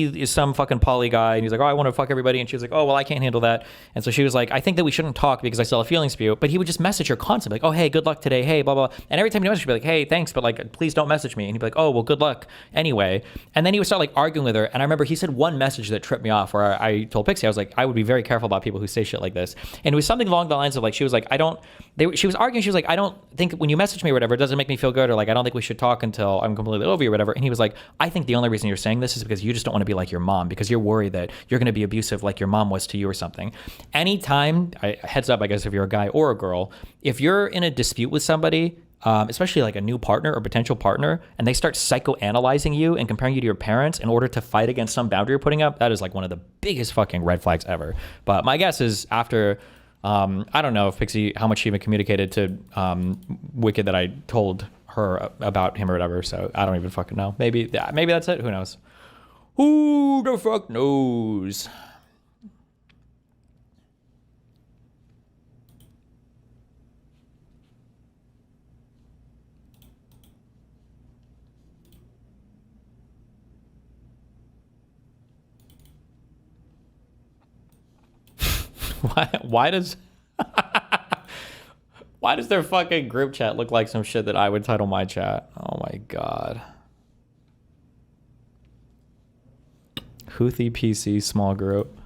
is some fucking poly guy. And he's like, oh, I want to fuck everybody. And she was like, oh, well, I can't handle that. And so she was like, I think that we shouldn't talk because I still have feelings for you. But he would just message her constantly, like, oh, hey, good luck today. Hey, blah, blah. And every time he messaged, she'd be like, hey, thanks, but like, please don't message me. And he'd be like, oh, well, good luck anyway. And then he would start like arguing with her. And I remember he said one message that tripped me off where I told Pixie, I was like, I would be very careful about people who say shit like this. And it was something along the lines of like, she was like, she was arguing. She was like, I don't think when you message me or whatever, it doesn't make me feel good. Or like, I don't think we should talk until I'm completely over you or whatever. And he was like, I think the only reason you're saying this is because you just don't want to be like your mom, because you're worried that you're going to be abusive like your mom was to you or something. Anytime, heads up, I guess, if you're a guy or a girl, if you're in a dispute with somebody, especially like a new partner or potential partner, and they start psychoanalyzing you and comparing you to your parents in order to fight against some boundary you're putting up, that is like one of the biggest fucking red flags ever. But my guess is after, I don't know if Pixie, how much she even communicated to Wicked that I told her about him or whatever, so I don't even fucking know. Maybe that's it. Who knows? Who the fuck knows? Why does why does their fucking group chat look like some shit that I would title my chat? Oh my god. Houthi PC small group.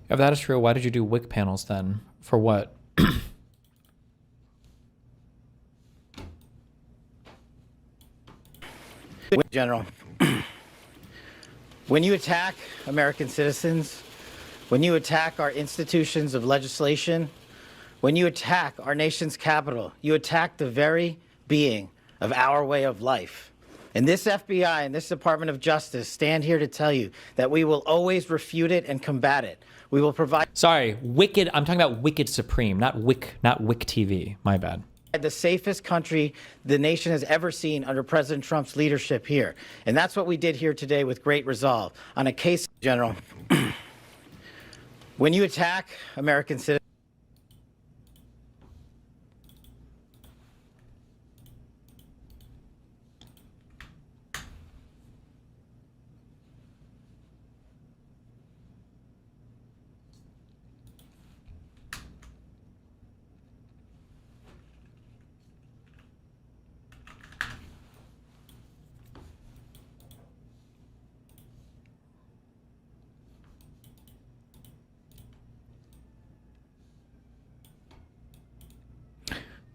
If that is true, why did you do WIC panels then? For what? General, when you attack American citizens, when you attack our institutions of legislation, when you attack our nation's capital, you attack the very being of our way of life. And this FBI and this Department of Justice stand here to tell you that we will always refute it and combat it. We will provide... Sorry, Wicked. I'm talking about Wicked Supreme, not WIC TV. My bad. The safest country the nation has ever seen under President Trump's leadership here. And that's what we did here today with great resolve. On a case, General, when you attack American citizens,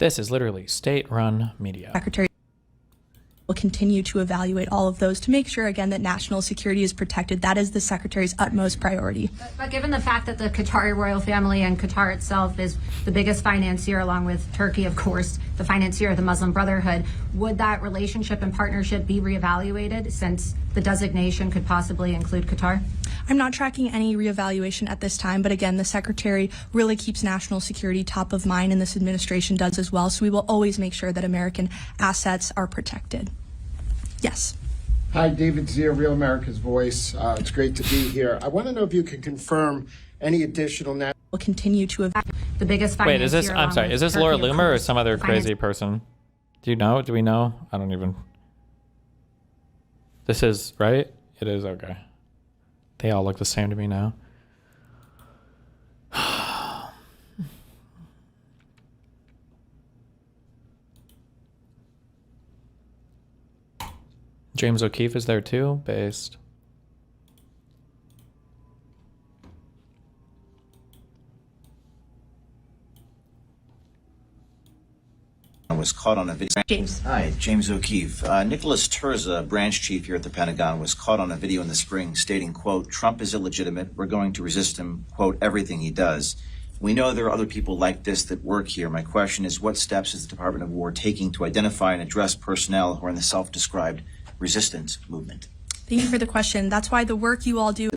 This is literally state-run media. Secretary will continue to evaluate all of those to make sure, again, that national security is protected. That is the Secretary's utmost priority. But given the fact that the Qatari royal family and Qatar itself is the biggest financier, along with Turkey, of course, the financier of the Muslim Brotherhood, would that relationship and partnership be reevaluated since the designation could possibly include Qatar? I'm not tracking any reevaluation at this time, but again, the Secretary really keeps national security top of mind, and this administration does as well. So we will always make sure that American assets are protected. Yes. Hi, David Zier, Real America's Voice. It's great to be here. I want to know if you can confirm any additional will continue to evaluate the biggest. Wait, is this? I'm sorry. Is this Laura Loomer or some other crazy person? Do you know? Do we know? I don't even. This is right. It is okay. They all look the same to me now. James O'Keefe is there too, based. Was caught on a video. James. Hi, James O'Keefe. Nicholas Terza, branch chief here at the Pentagon, was caught on a video in the spring stating, quote, Trump is illegitimate. We're going to resist him, quote, everything he does. We know there are other people like this that work here. My question is, what steps is the Department of War taking to identify and address personnel who are in the self-described resistance movement? Thank you for the question. That's why the work you all do.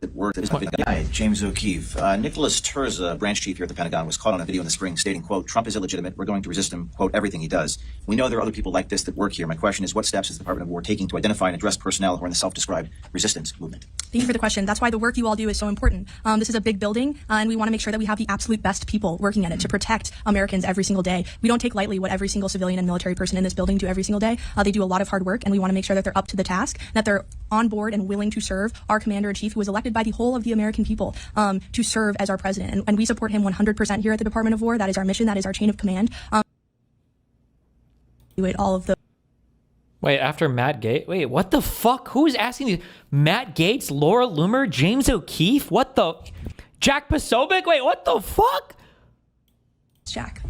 Hi, James O'Keefe. Nicholas Terza, branch chief here at the Pentagon, was caught on a video in the spring stating, quote, Trump is illegitimate. We're going to resist him, quote, everything he does. We know there are other people like this that work here. My question is, what steps is the Department of War taking to identify and address personnel who are in the self-described resistance movement? Thank you for the question. That's why the work you all do is so important. This is a big building, and we want to make sure that we have the absolute best people working at it to protect Americans every single day. We don't take lightly what every single civilian and military person in this building do every single day. They do a lot of hard work, and we want to make sure that they're up to the task, that they're on board and willing to serve our commander-in-chief, who was elected by the whole of the American people to serve as our president. And we support him 100% here at the Department of War. That is our mission. That is our chain of command. All of the. Wait, after Matt Gaetz? Wait, what the fuck? Who is asking these? Matt Gaetz, Laura Loomer, James O'Keefe? What the? Jack Posobiec? Wait, what the fuck? Jack.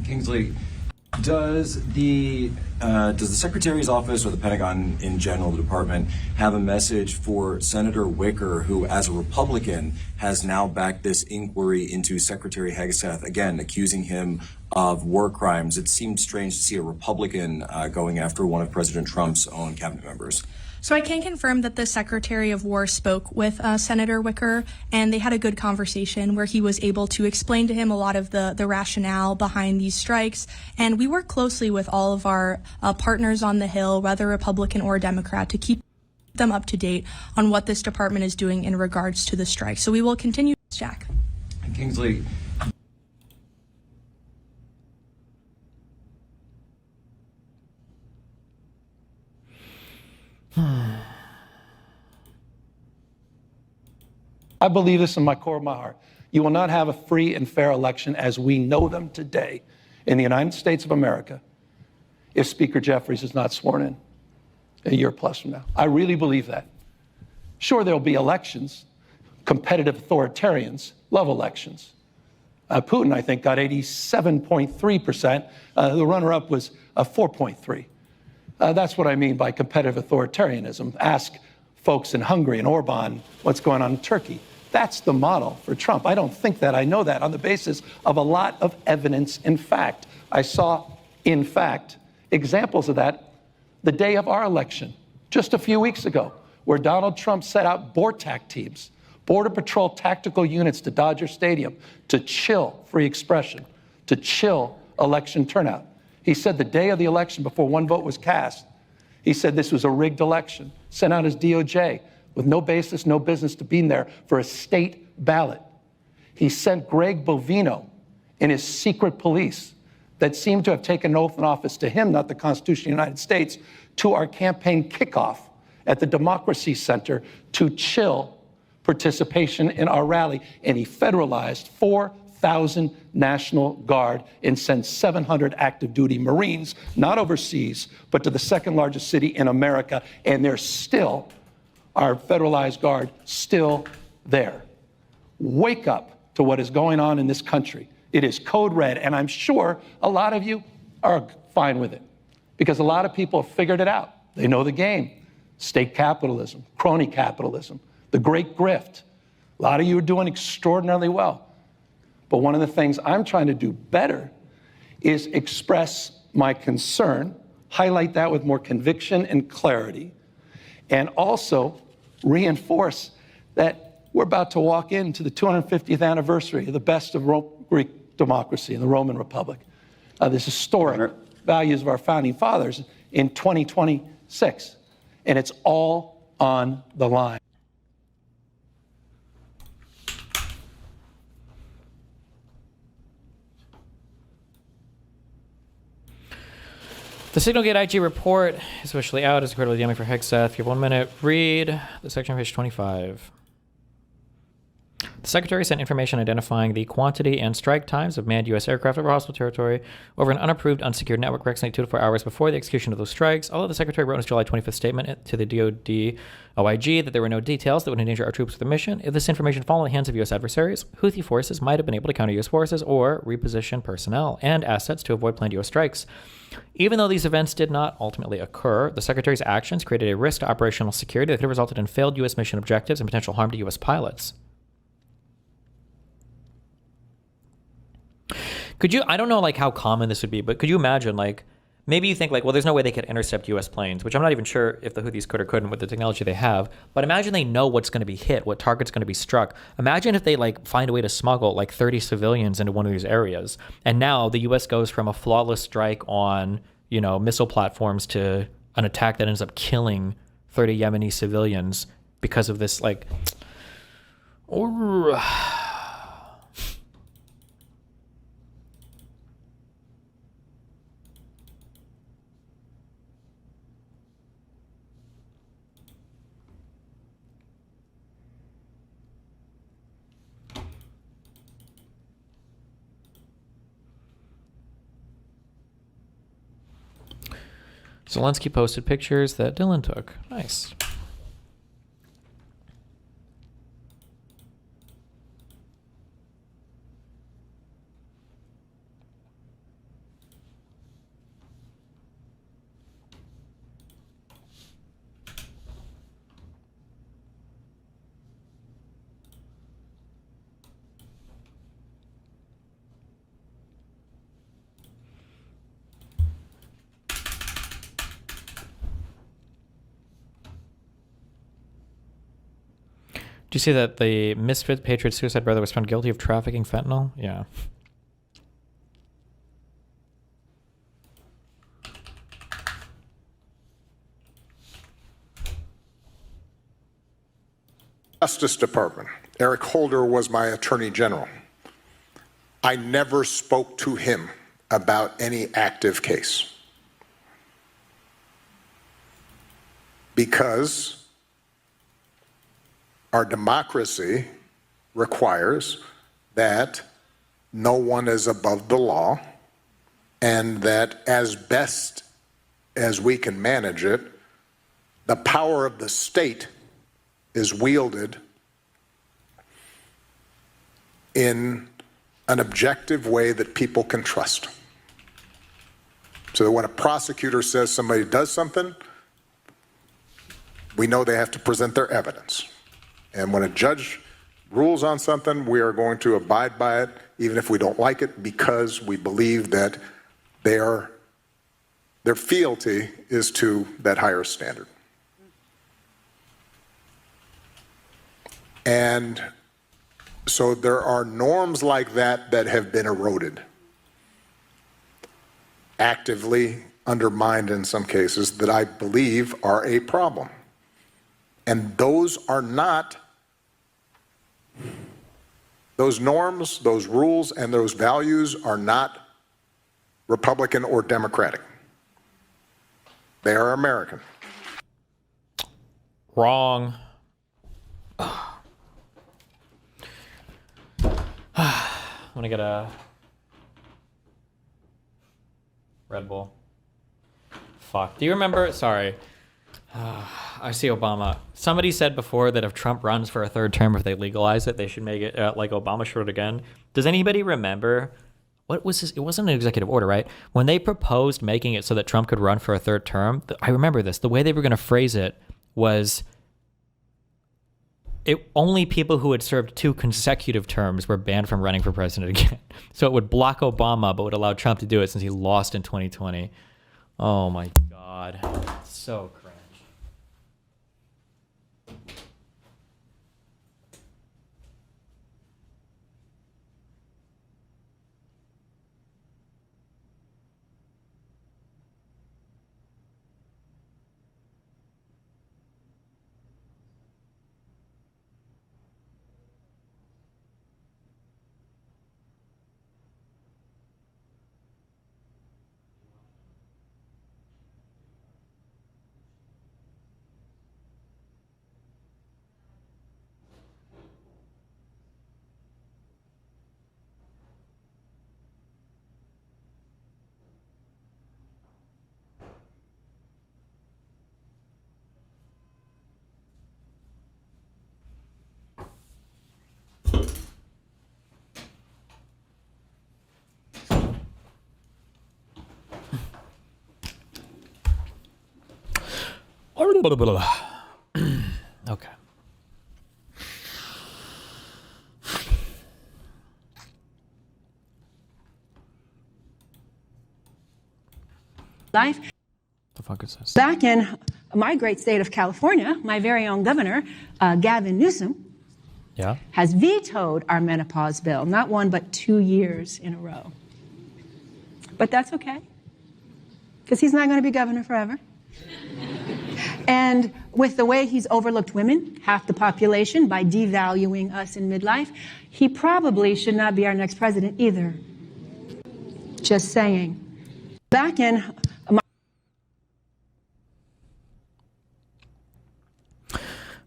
Kingsley, does the Secretary's office or the Pentagon in general, the department, have a message for Senator Wicker, who, as a Republican, has now backed this inquiry into Secretary Hegseth, again, accusing him of war crimes? It seemed strange to see a Republican going after one of President Trump's own cabinet members. So I can confirm that the Secretary of War spoke with Senator Wicker, and they had a good conversation where he was able to explain to him a lot of the rationale behind these strikes. And we work closely with all of our partners on the Hill, whether Republican or Democrat, to keep them up to date on what this department is doing in regards to the strike. So we will continue. Jack. Kingsley. I believe this in my core of my heart. You will not have a free and fair election as we know them today in the United States of America if Speaker Jeffries is not sworn in a year plus from now. I really believe that. Sure, there'll be elections. competitive authoritarians love elections. Putin, I think, got 87.3%. The runner-up was 4.3%. That's what I mean by competitive authoritarianism. Ask folks in Hungary and Orban what's going on in Turkey. That's the model for Trump. I don't think that. I know that on the basis of a lot of evidence and fact. I saw, in fact, examples of that the day of our election, just a few weeks ago, where Donald Trump set out BORTAC teams, Border Patrol tactical units to Dodger Stadium to chill free expression, to chill election turnout. He said the day of the election, before one vote was cast, he said this was a rigged election, sent out his DOJ with no basis, no business to be there for a state ballot. He sent Greg Bovino and his secret police that seemed to have taken an oath in office to him, not the Constitution of the United States, to our campaign kickoff at the Democracy Center to chill participation in our rally. And he federalized 4,000 National Guard and sent 700 active duty Marines, not overseas, but to the second largest city in America. And they're still, our federalized Guard, still there. Wake up to what is going on in this country. It is code red, and I'm sure a lot of you are fine with it because a lot of people have figured it out. They know the game. State capitalism, crony capitalism, the great grift. A lot of you are doing extraordinarily well. But one of the things I'm trying to do better is express my concern, highlight that with more conviction and clarity, and also reinforce that we're about to walk into the 250th anniversary of the best of Greek democracy in the Roman Republic. This historic values of our founding fathers in 2026. And it's all on the line. The Signalgate IG report is officially out. It's incredibly damning for Hegseth. You have 1 minute. Read the section on page 25. The Secretary sent information identifying the quantity and strike times of manned U.S. aircraft over hostile territory over an unapproved, unsecured network approximately 2 to 4 hours before the execution of those strikes. Although the Secretary wrote in his July 25th statement to the DoD OIG that there were no details that would endanger our troops with the mission, if this information fell in the hands of U.S. adversaries, Houthi forces might have been able to counter U.S. forces or reposition personnel and assets to avoid planned U.S. strikes. Even though these events did not ultimately occur, the Secretary's actions created a risk to operational security that could have resulted in failed U.S. mission objectives and potential harm to U.S. pilots. Could you, I don't know like how common this would be, but could you imagine like, maybe you think like, well, there's no way they could intercept U.S. planes, which I'm not even sure if the Houthis could or couldn't with the technology they have, but imagine they know what's going to be hit, what target's going to be struck. Imagine if they like find a way to smuggle like 30 civilians into one of these areas. And now the U.S. goes from a flawless strike on, you know, missile platforms to an attack that ends up killing 30 Yemeni civilians because of this like, or... Zelensky posted pictures that Dylan took. Nice. Do you see that the misfit patriot suicide brother was found guilty of trafficking fentanyl? Yeah. Justice Department. Eric Holder was my attorney general. I never spoke to him about any active case because our democracy requires that no one is above the law and that as best as we can manage it, the power of the state is wielded in an objective way that people can trust. So that when a prosecutor says somebody does something, we know they have to present their evidence. And when a judge rules on something, we are going to abide by it, even if we don't like it, because we believe that their fealty is to that higher standard. And so there are norms like that that have been eroded, actively undermined in some cases, that I believe are a problem. And those are not, those norms, those rules, and those values are not Republican or Democratic. They are American. Wrong. I'm gonna get a Red Bull. Fuck. Do you remember? Sorry. I see Obama. Somebody said before that if Trump runs for a third term, if they legalize it, they should make it like Obama showed again. Does anybody remember? What was this? It wasn't an executive order, right? When they proposed making it so that Trump could run for a third term, I remember this. The way they were going to phrase it was only people who had served 2 consecutive terms were banned from running for president again. So it would block Obama, but would allow Trump to do it since he lost in 2020. Oh my God. So cringe. Okay. Life. The fuck is this? Back in my great state of California, my very own governor, Gavin Newsom, has vetoed our menopause bill, not 1, but 2 years in a row. But that's okay, because he's not going to be governor forever. And with the way he's overlooked women, half the population, by devaluing us in midlife, he probably should not be our next president either. Just saying. Back in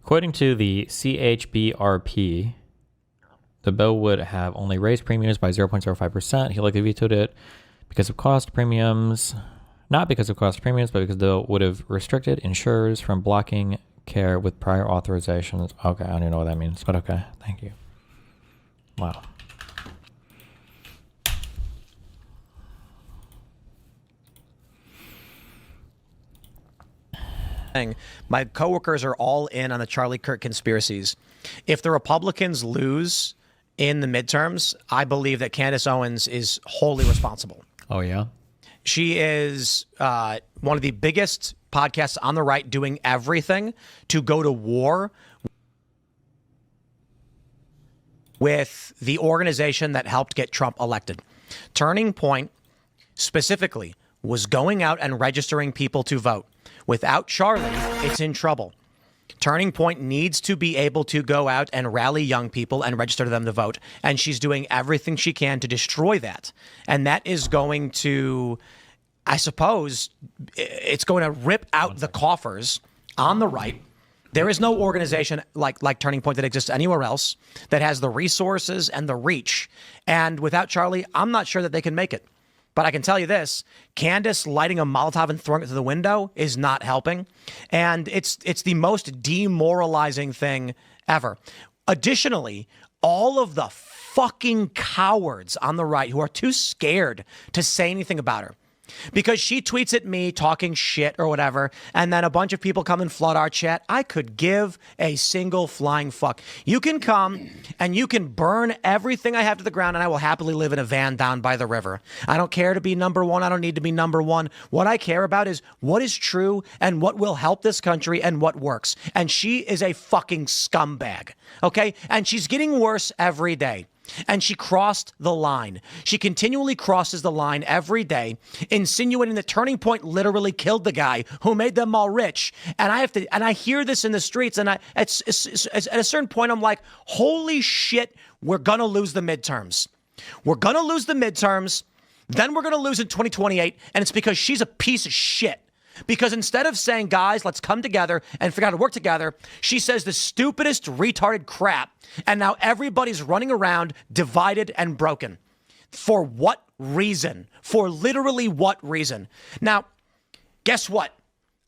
According to the CHBRP, the bill would have only raised premiums by 0.05%. He likely vetoed it because of cost premiums. Not because of cost premiums, but because the bill would have restricted insurers from blocking care with prior authorizations. Okay, I don't even know what that means, but okay, thank you. Wow. My coworkers are all in on the Charlie Kirk conspiracies. If the Republicans lose in the midterms, I believe that Candace Owens is wholly responsible. Oh, yeah? She is one of the biggest podcasts on the right, doing everything to go to war with the organization that helped get Trump elected. Turning Point specifically was going out and registering people to vote. Without Charlie, it's in trouble. Turning Point needs to be able to go out and rally young people and register them to vote. And she's doing everything she can to destroy that. And that is going to, I suppose, it's going to rip out the coffers on the right. There is no organization like Turning Point that exists anywhere else that has the resources and the reach. And without Charlie, I'm not sure that they can make it. But I can tell you this, Candace lighting a Molotov and throwing it through the window is not helping. And it's the most demoralizing thing ever. Additionally, all of the fucking cowards on the right who are too scared to say anything about her. Because she tweets at me talking shit or whatever, and then a bunch of people come and flood our chat. I could give a single flying fuck. You can come and you can burn everything I have to the ground, and I will happily live in a van down by the river. I don't care to be number one. I don't need to be number one. What I care about is what is true and what will help this country and what works. And she is a fucking scumbag, okay? And she's getting worse every day. And she crossed the line. She continually crosses the line every day, insinuating that Turning Point literally killed the guy who made them all rich. And I hear this in the streets, and at a certain point, I'm like, holy shit, we're gonna lose the midterms. We're gonna lose the midterms, then we're gonna lose in 2028, and it's because she's a piece of shit. Because instead of saying, guys, let's come together and figure out how to work together, she says the stupidest retarded crap. And now everybody's running around divided and broken. For what reason? For literally what reason? Now, guess what?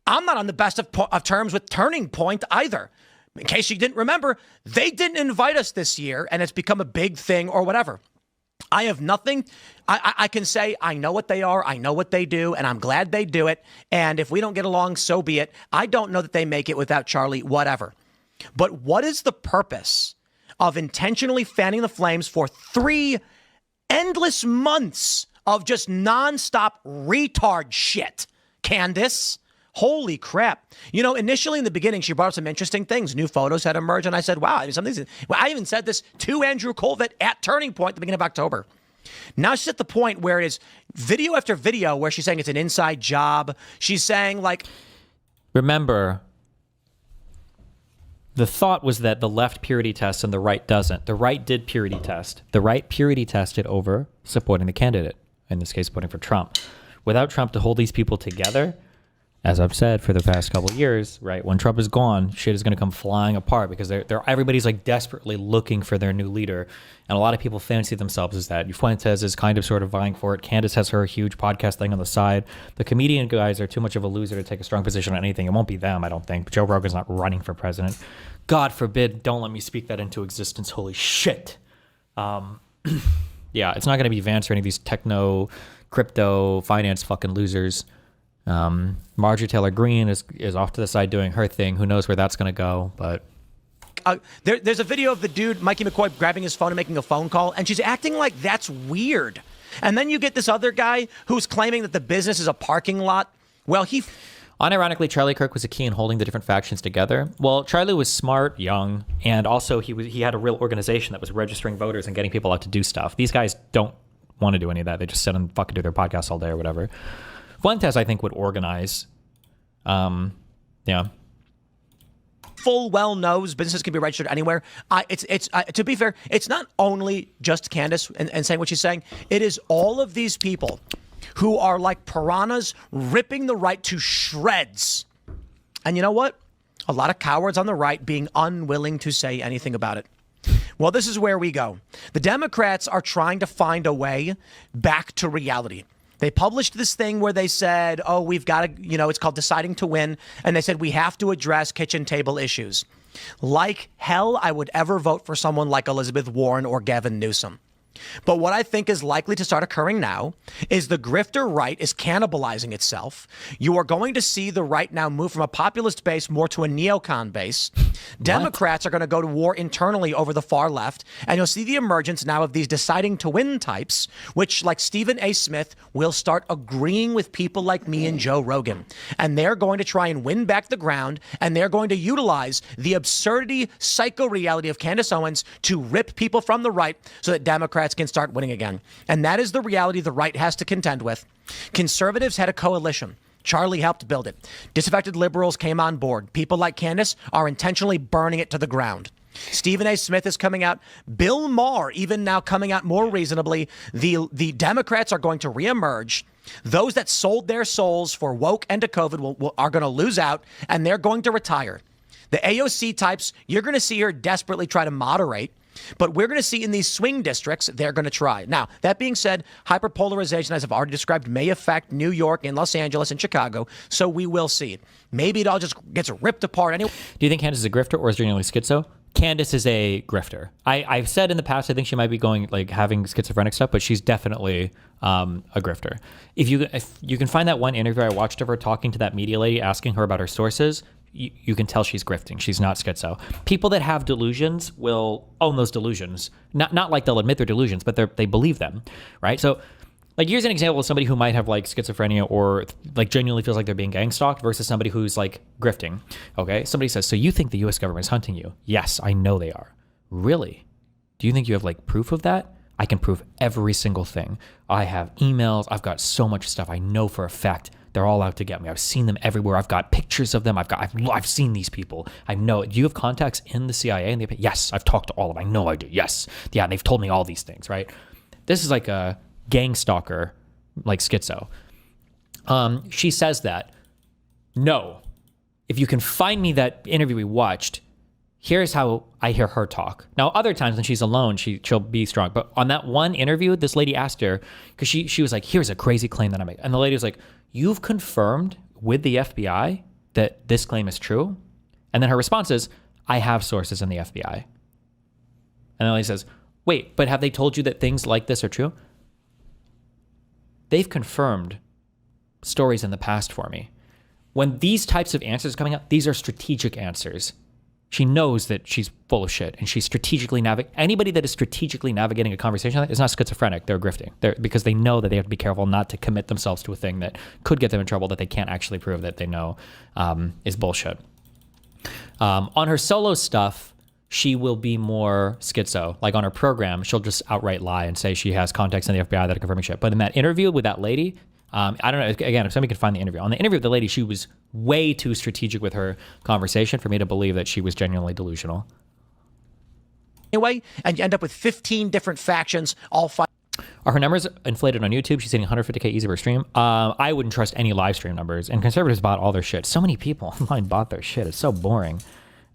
I'm not on the best of terms with Turning Point either. In case you didn't remember, they didn't invite us this year, and it's become a big thing or whatever. I have nothing. I can say I know what they are. I know what they do, and I'm glad they do it. And if we don't get along, so be it. I don't know that they make it without Charlie, whatever. But what is the purpose of intentionally fanning the flames for 3 endless months of just nonstop retard shit, Candace? Holy crap. You know, initially in the beginning, she brought up some interesting things. New photos had emerged, and I said, wow, I even said this to Andrew Colvett at Turning Point at the beginning of October. Now she's at the point where it is video after video where she's saying it's an inside job. She's saying, like... Remember, the thought was that the left purity tests and the right doesn't. The right did purity test. The right purity tested over supporting the candidate, in this case, voting for Trump. Without Trump to hold these people together... As I've said for the past couple of years, right, when Trump is gone, shit is going to come flying apart because everybody's like desperately looking for their new leader. And a lot of people fancy themselves as that. Fuentes is kind of sort of vying for it. Candace has her huge podcast thing on the side. The comedian guys are too much of a loser to take a strong position on anything. It won't be them, I don't think. But Joe Rogan's not running for president. God forbid, don't let me speak that into existence. Holy shit. Yeah, it's not going to be Vance or any of these techno, crypto, finance fucking losers. Marjorie Taylor Greene is off to the side doing her thing. Who knows where that's going to go, but... There's a video of the dude, Mikey McCoy, grabbing his phone and making a phone call, and she's acting like that's weird. And then you get this other guy who's claiming that the business is a parking lot. Well, unironically, Charlie Kirk was a key in holding the different factions together. Well, Charlie was smart, young, and also he had a real organization that was registering voters and getting people out to do stuff. These guys don't want to do any of that. They just sit and fucking do their podcasts all day or whatever. Fuentes, I think, would organize. Yeah. Full well knows businesses can be registered anywhere. To be fair, it's not only just Candace and saying what she's saying. It is all of these people who are like piranhas ripping the right to shreds. And you know what? A lot of cowards on the right being unwilling to say anything about it. Well, this is where we go. The Democrats are trying to find a way back to reality. They published this thing where they said, oh, we've got to, it's called Deciding to Win. And they said, we have to address kitchen table issues. Like hell, I would ever vote for someone like Elizabeth Warren or Gavin Newsom. But what I think is likely to start occurring now is the grifter right is cannibalizing itself. You are going to see the right now move from a populist base more to a neocon base. Democrats are going to go to war internally over the far left. And you'll see the emergence now of these deciding to win types, which, like Stephen A. Smith, will start agreeing with people like me and Joe Rogan. And they're going to try and win back the ground. And they're going to utilize the absurdity, psycho-reality of Candace Owens to rip people from the right so that Democrats can start winning again. And that is the reality the right has to contend with. Conservatives had a coalition. Charlie helped build it. Disaffected liberals came on board. People like Candace are intentionally burning it to the ground. Stephen A. Smith is coming out. Bill Maher even now coming out more reasonably. The Democrats are going to reemerge. Those that sold their souls for woke and to COVID are going to lose out, and they're going to retire. The AOC types, you're going to see her desperately try to moderate. But we're going to see in these swing districts, they're going to try. Now, that being said, hyperpolarization, as I've already described, may affect New York and Los Angeles and Chicago. So we will see it. Maybe it all just gets ripped apart anyway. Do you think Candace is a grifter or is genuinely schizo? Candace is a grifter. I've said in the past, I think she might be going like having schizophrenic stuff, but she's definitely a grifter. If you can find that one interview I watched of her talking to that media lady, asking her about her sources, you can tell she's grifting. She's not schizo. People that have delusions will own those delusions. Not like they'll admit their delusions, but they believe them, right? So, like, here's an example of somebody who might have like schizophrenia or like genuinely feels like they're being gang stalked versus somebody who's like grifting. Okay, somebody says, "So you think the U.S. government is hunting you?" Yes, I know they are. Really? Do you think you have like proof of that? I can prove every single thing. I have emails. I've got so much stuff. I know for a fact they're all out to get me. I've seen them everywhere. I've got pictures of them. I've seen these people. I know. Do you have contacts in the CIA? And yes, I've talked to all of them. I know I do. Yes. Yeah, and they've told me all these things, right? This is like a gang stalker, like schizo. She says that, no, if you can find me that interview we watched, here's how I hear her talk. Now, other times when she's alone, she'll be strong. But on that one interview, this lady asked her, because she was like, here's a crazy claim that I make. And the lady was like, you've confirmed with the FBI that this claim is true? And then her response is, I have sources in the FBI. And the lady says, wait, but have they told you that things like this are true? They've confirmed stories in the past for me. When these types of answers are coming up, these are strategic answers. She knows that she's full of shit, and she's strategically anybody that is strategically navigating a conversation like that is not schizophrenic. They're grifting. Because they know that they have to be careful not to commit themselves to a thing that could get them in trouble that they can't actually prove that they know is bullshit. On her solo stuff, she will be more schizo. Like on her program, she'll just outright lie and say she has contacts in the FBI that are confirming shit. But in that interview with that lady, I don't know, again, if somebody can find the interview. On the interview with the lady, she was way too strategic with her conversation for me to believe that she was genuinely delusional. Anyway, and you end up with 15 different factions all fighting. Are her numbers inflated on YouTube? She's getting 150K easy per stream. I wouldn't trust any live stream numbers. And conservatives bought all their shit. So many people online bought their shit. It's so boring.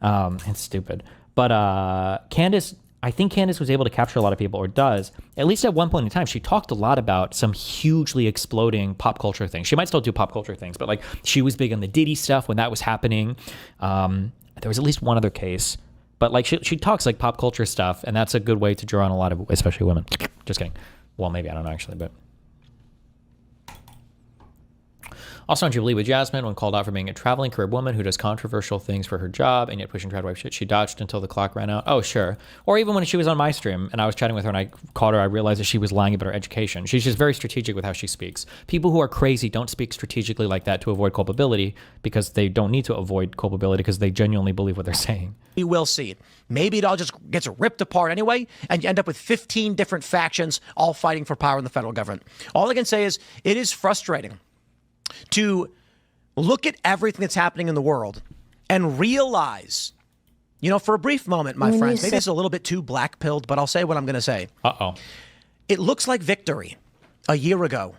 It's stupid. But Candace, I think Candace was able to capture a lot of people, or does. At least at one point in time, she talked a lot about some hugely exploding pop culture things. She might still do pop culture things, but like she was big on the Diddy stuff when that was happening. There was at least one other case. But like she talks like pop culture stuff, and that's a good way to draw on a lot of, especially women. Just kidding. Well, maybe, I don't know actually, but. Also on Jubilee with Jasmine, when called out for being a traveling career woman who does controversial things for her job and yet pushing trad wife shit, she dodged until the clock ran out. Oh, sure. Or even when she was on my stream and I was chatting with her and I caught her, I realized that she was lying about her education. She's just very strategic with how she speaks. People who are crazy don't speak strategically like that to avoid culpability, because they don't need to avoid culpability because they genuinely believe what they're saying. We will see. Maybe it all just gets ripped apart anyway, and you end up with 15 different factions all fighting for power in the federal government. All I can say is it is frustrating to look at everything that's happening in the world and realize, for a brief moment, my friends, maybe it's a little bit too black-pilled, but I'll say what I'm going to say. Uh-oh. It looks like victory a year ago.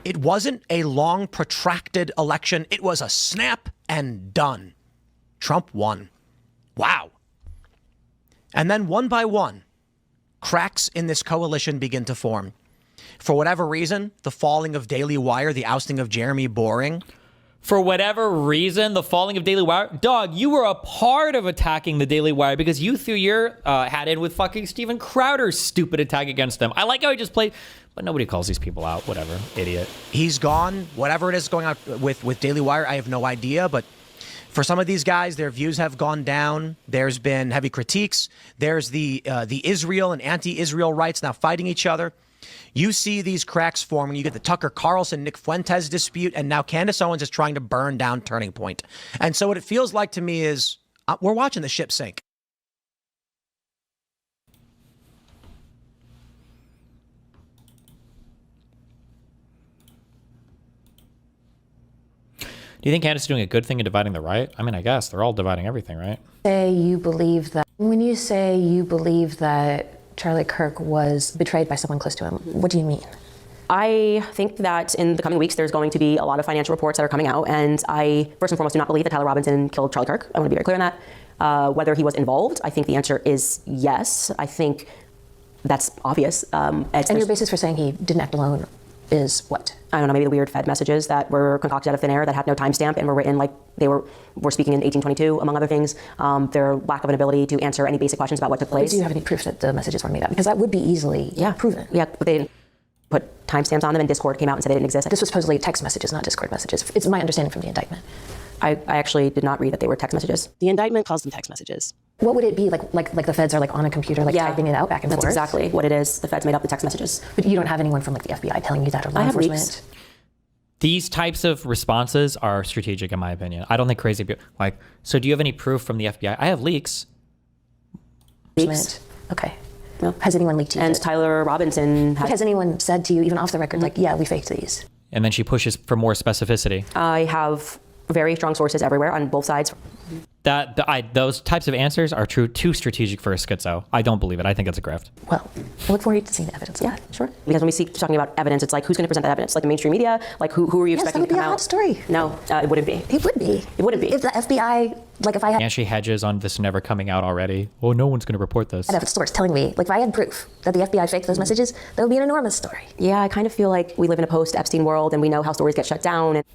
It wasn't a long, protracted election. It was a snap and done. Trump won. Wow. And then one by one, cracks in this coalition begin to form. For whatever reason, the falling of Daily Wire, the ousting of Jeremy Boring. For whatever reason, the falling of Daily Wire. Dog, you were a part of attacking the Daily Wire because you threw your hat in with fucking Steven Crowder's stupid attack against them. I like how he just played, but nobody calls these people out. Whatever, idiot. He's gone. Whatever it is going on with Daily Wire, I have no idea, but for some of these guys, their views have gone down. There's been heavy critiques. There's the Israel and anti-Israel rights now fighting each other. You see these cracks form when you get the Tucker Carlson, Nick Fuentes dispute, and now Candace Owens is trying to burn down Turning Point. And so what it feels like to me is we're watching the ship sink. Do you think Candace is doing a good thing in dividing the right? I mean, I guess they're all dividing everything, right? When you say you believe that Charlie Kirk was betrayed by someone close to him, what do you mean? I think that in the coming weeks, there's going to be a lot of financial reports that are coming out. And I, first and foremost, do not believe that Tyler Robinson killed Charlie Kirk. I want to be very clear on that. Whether he was involved, I think the answer is yes. I think that's obvious. And your basis for saying he didn't act alone? is what? I don't know, maybe the weird Fed messages that were concocted out of thin air that had no timestamp and were written like they were speaking in 1822, among other things. Their lack of an ability to answer any basic questions about what took place. But do you have any proof that the messages were made up? Because that would be easily proven. Yeah, but they didn't put timestamps on them, and Discord came out and said they didn't exist. This was supposedly text messages, not Discord messages. It's my understanding from the indictment. I actually did not read that they were text messages. The indictment calls them text messages. What would it be like the feds are like on a computer typing it out back and forth? That's exactly what it is. The feds made up the text messages. But you don't have anyone from like the FBI telling you that, or law I have enforcement? leaks. These types of responses are strategic, in my opinion. I don't think crazy people like. So, do you have any proof from the FBI? I have leaks. Leaks. Okay. No. Has anyone leaked to you? And Tyler Robinson. Has anyone said to you, even off the record, like, yeah, we faked these? And then she pushes for more specificity. I have very strong sources everywhere on both sides. Those types of answers are too strategic for a schizo. I don't believe it. I think it's a grift. Well, I look forward to seeing the evidence. Yeah, sure. Because when we see talking about evidence, it's like, who's going to present that evidence? Like the mainstream media? Like who are you expecting to come out? Yes, that would be a hot story. No, it wouldn't be. It would be. It wouldn't be. If the FBI, like if I had... And she hedges on this never coming out already. Oh, no one's going to report this. I'd have a source telling me, like if I had proof that the FBI faked those messages, that would be an enormous story. Yeah, I kind of feel like we live in a post-Epstein world and we know how stories get shut down. And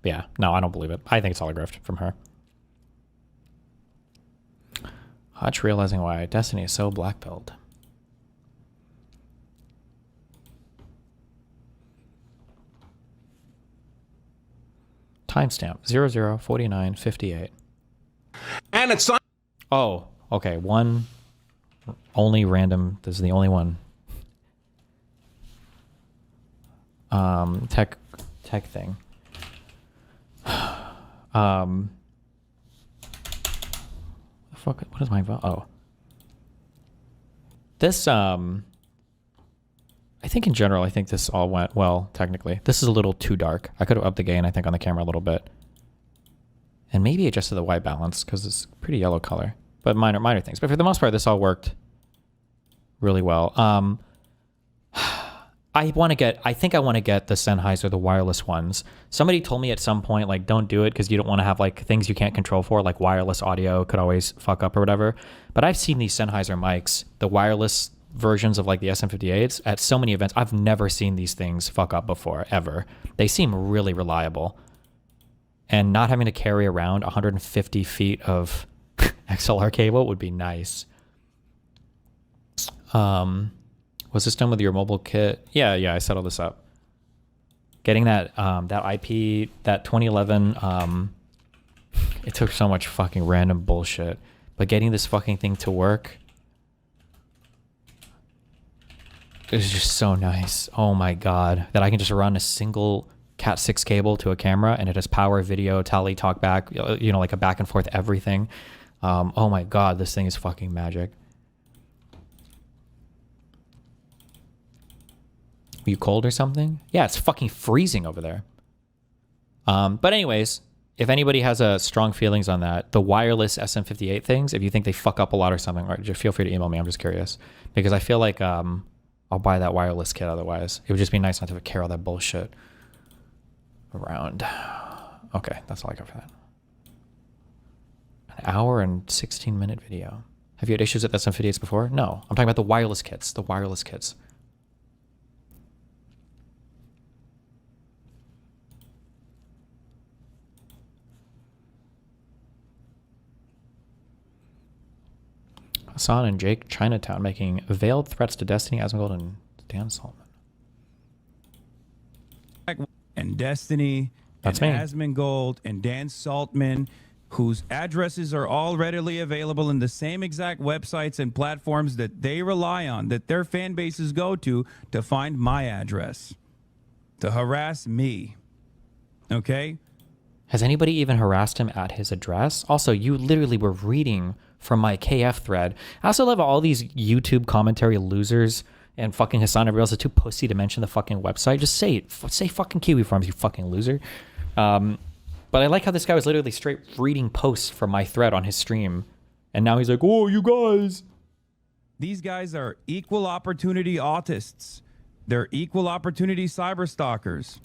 yeah, no, I don't believe it. I think it's all a grift from her. Hutch realizing why Destiny is so black-pilled. Timestamp 004958. And it's oh, okay. One only random. This is the only one. Tech thing. Fuck, what is my vote? Oh. This, I think in general, I think this all went well, technically. This is a little too dark. I could have upped the gain, I think, on the camera a little bit. And maybe adjusted the white balance, because it's pretty yellow color. But minor things. But for the most part, this all worked really well. I think I want to get the Sennheiser, the wireless ones. Somebody told me at some point, like, don't do it because you don't want to have like things you can't control for, like wireless audio could always fuck up or whatever. But I've seen these Sennheiser mics, the wireless versions of like the SM58s at so many events. I've never seen these things fuck up before, ever. They seem really reliable. And not having to carry around 150 feet of XLR cable would be nice. Was this done with your mobile kit? Yeah, I set all this up. Getting that that IP, that 2011, it took so much fucking random bullshit. But getting this fucking thing to work is just so nice. Oh my god. That I can just run a single Cat 6 cable to a camera and it has power, video, tally, talkback, you know, like a back and forth everything. Oh my god, this thing is fucking magic. Are you cold or something? Yeah, it's fucking freezing over there. But anyways, if anybody has strong feelings on that, the wireless SM58 things, if you think they fuck up a lot or something, or just feel free to email me. I'm just curious. Because I feel like I'll buy that wireless kit otherwise. It would just be nice not to have to carry all that bullshit around. Okay, that's all I got for that. An hour and 16-minute video. Have you had issues with SM58s before? No. I'm talking about the wireless kits. The wireless kits. Hassan and Jake Chinatown making veiled threats to Destiny, Asmongold, and Dan Saltman. And Destiny, That's and me. Asmongold, and Dan Saltman, whose addresses are all readily available in the same exact websites and platforms that they rely on, that their fan bases go to find my address, to harass me. Okay? Has anybody even harassed him at his address? Also, you literally were reading from my KF thread. I also love all these YouTube commentary losers and fucking Hassan. Everybody else is too pussy to mention the fucking website. Just say it. Say fucking Kiwi Farms, you fucking loser. But I like how this guy was literally straight reading posts from my thread on his stream. And now he's like, oh, you guys. These guys are equal opportunity autists. They're equal opportunity cyber stalkers.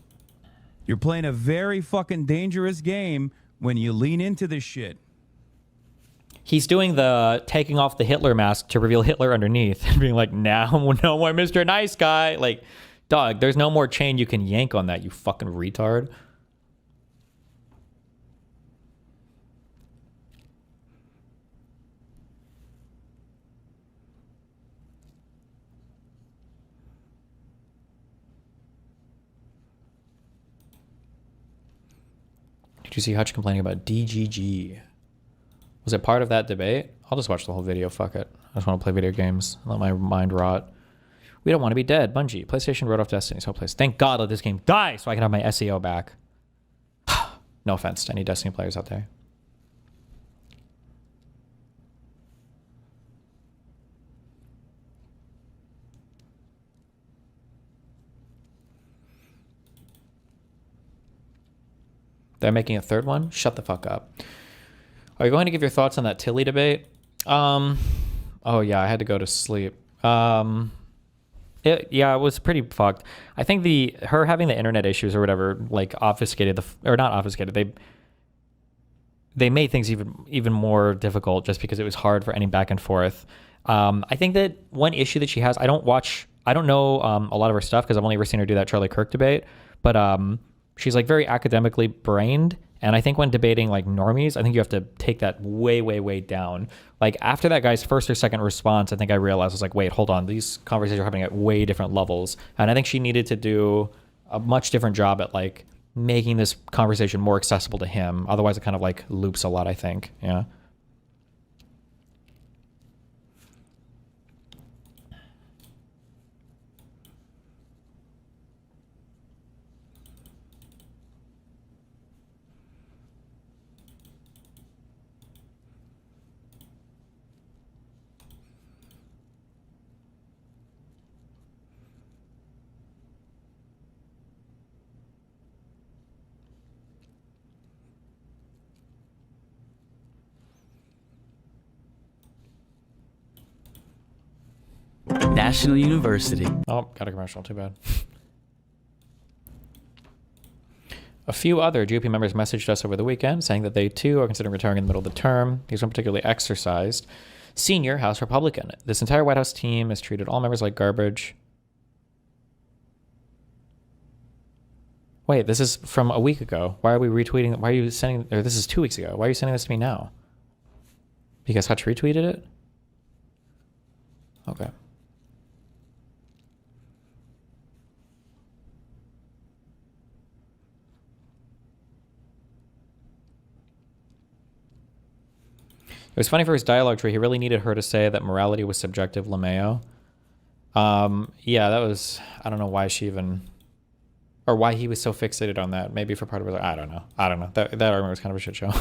You're playing a very fucking dangerous game when you lean into this shit. He's doing the taking off the Hitler mask to reveal Hitler underneath and being like, now, no more Mr. Nice Guy. Like, Dog, there's no more chain you can yank on that, you fucking retard. Did you see Hutch complaining about DGG? Was it part of that debate? I'll just watch the whole video, fuck it. I just want to play video games, let my mind rot. We don't want to be dead. Bungie. PlayStation wrote off Destiny's whole place. Thank God let this game die so I can have my SEO back. No offense to any Destiny players out there. They're making a third one? Shut the fuck up. Are you going to give your thoughts on that Tilly debate? Oh yeah, I had to go to sleep. It was pretty fucked. I think her having the internet issues or whatever, like obfuscated or not obfuscated. They made things even more difficult just because it was hard for any back and forth. I think that one issue that she has, I don't know a lot of her stuff because I've only ever seen her do that Charlie Kirk debate, but she's like very academically brained. And I think when debating like normies, I think you have to take that way, way, way down. Like after that guy's first or second response, I think I realized I was like, wait, hold on. These conversations are happening at way different levels. And I think she needed to do a much different job at like making this conversation more accessible to him. Otherwise it kind of like loops a lot, I think. Yeah. National University. Oh, got a commercial. Too bad. A few other GOP members messaged us over the weekend saying that they too are considering retiring in the middle of the term. These weren't particularly exercised. Senior House Republican. This entire White House team has treated all members like garbage. Wait, this is from a week ago. Why are we retweeting? Why are you sending, or this is 2 weeks ago. Why are you sending this to me now? Because Hutch retweeted it? Okay. It was funny for his dialogue tree. He really needed her to say that morality was subjective, LeMayo. Yeah, that was, I don't know why she even, or why he was so fixated on that. Maybe for part of it, I don't know. That argument was kind of a shit show.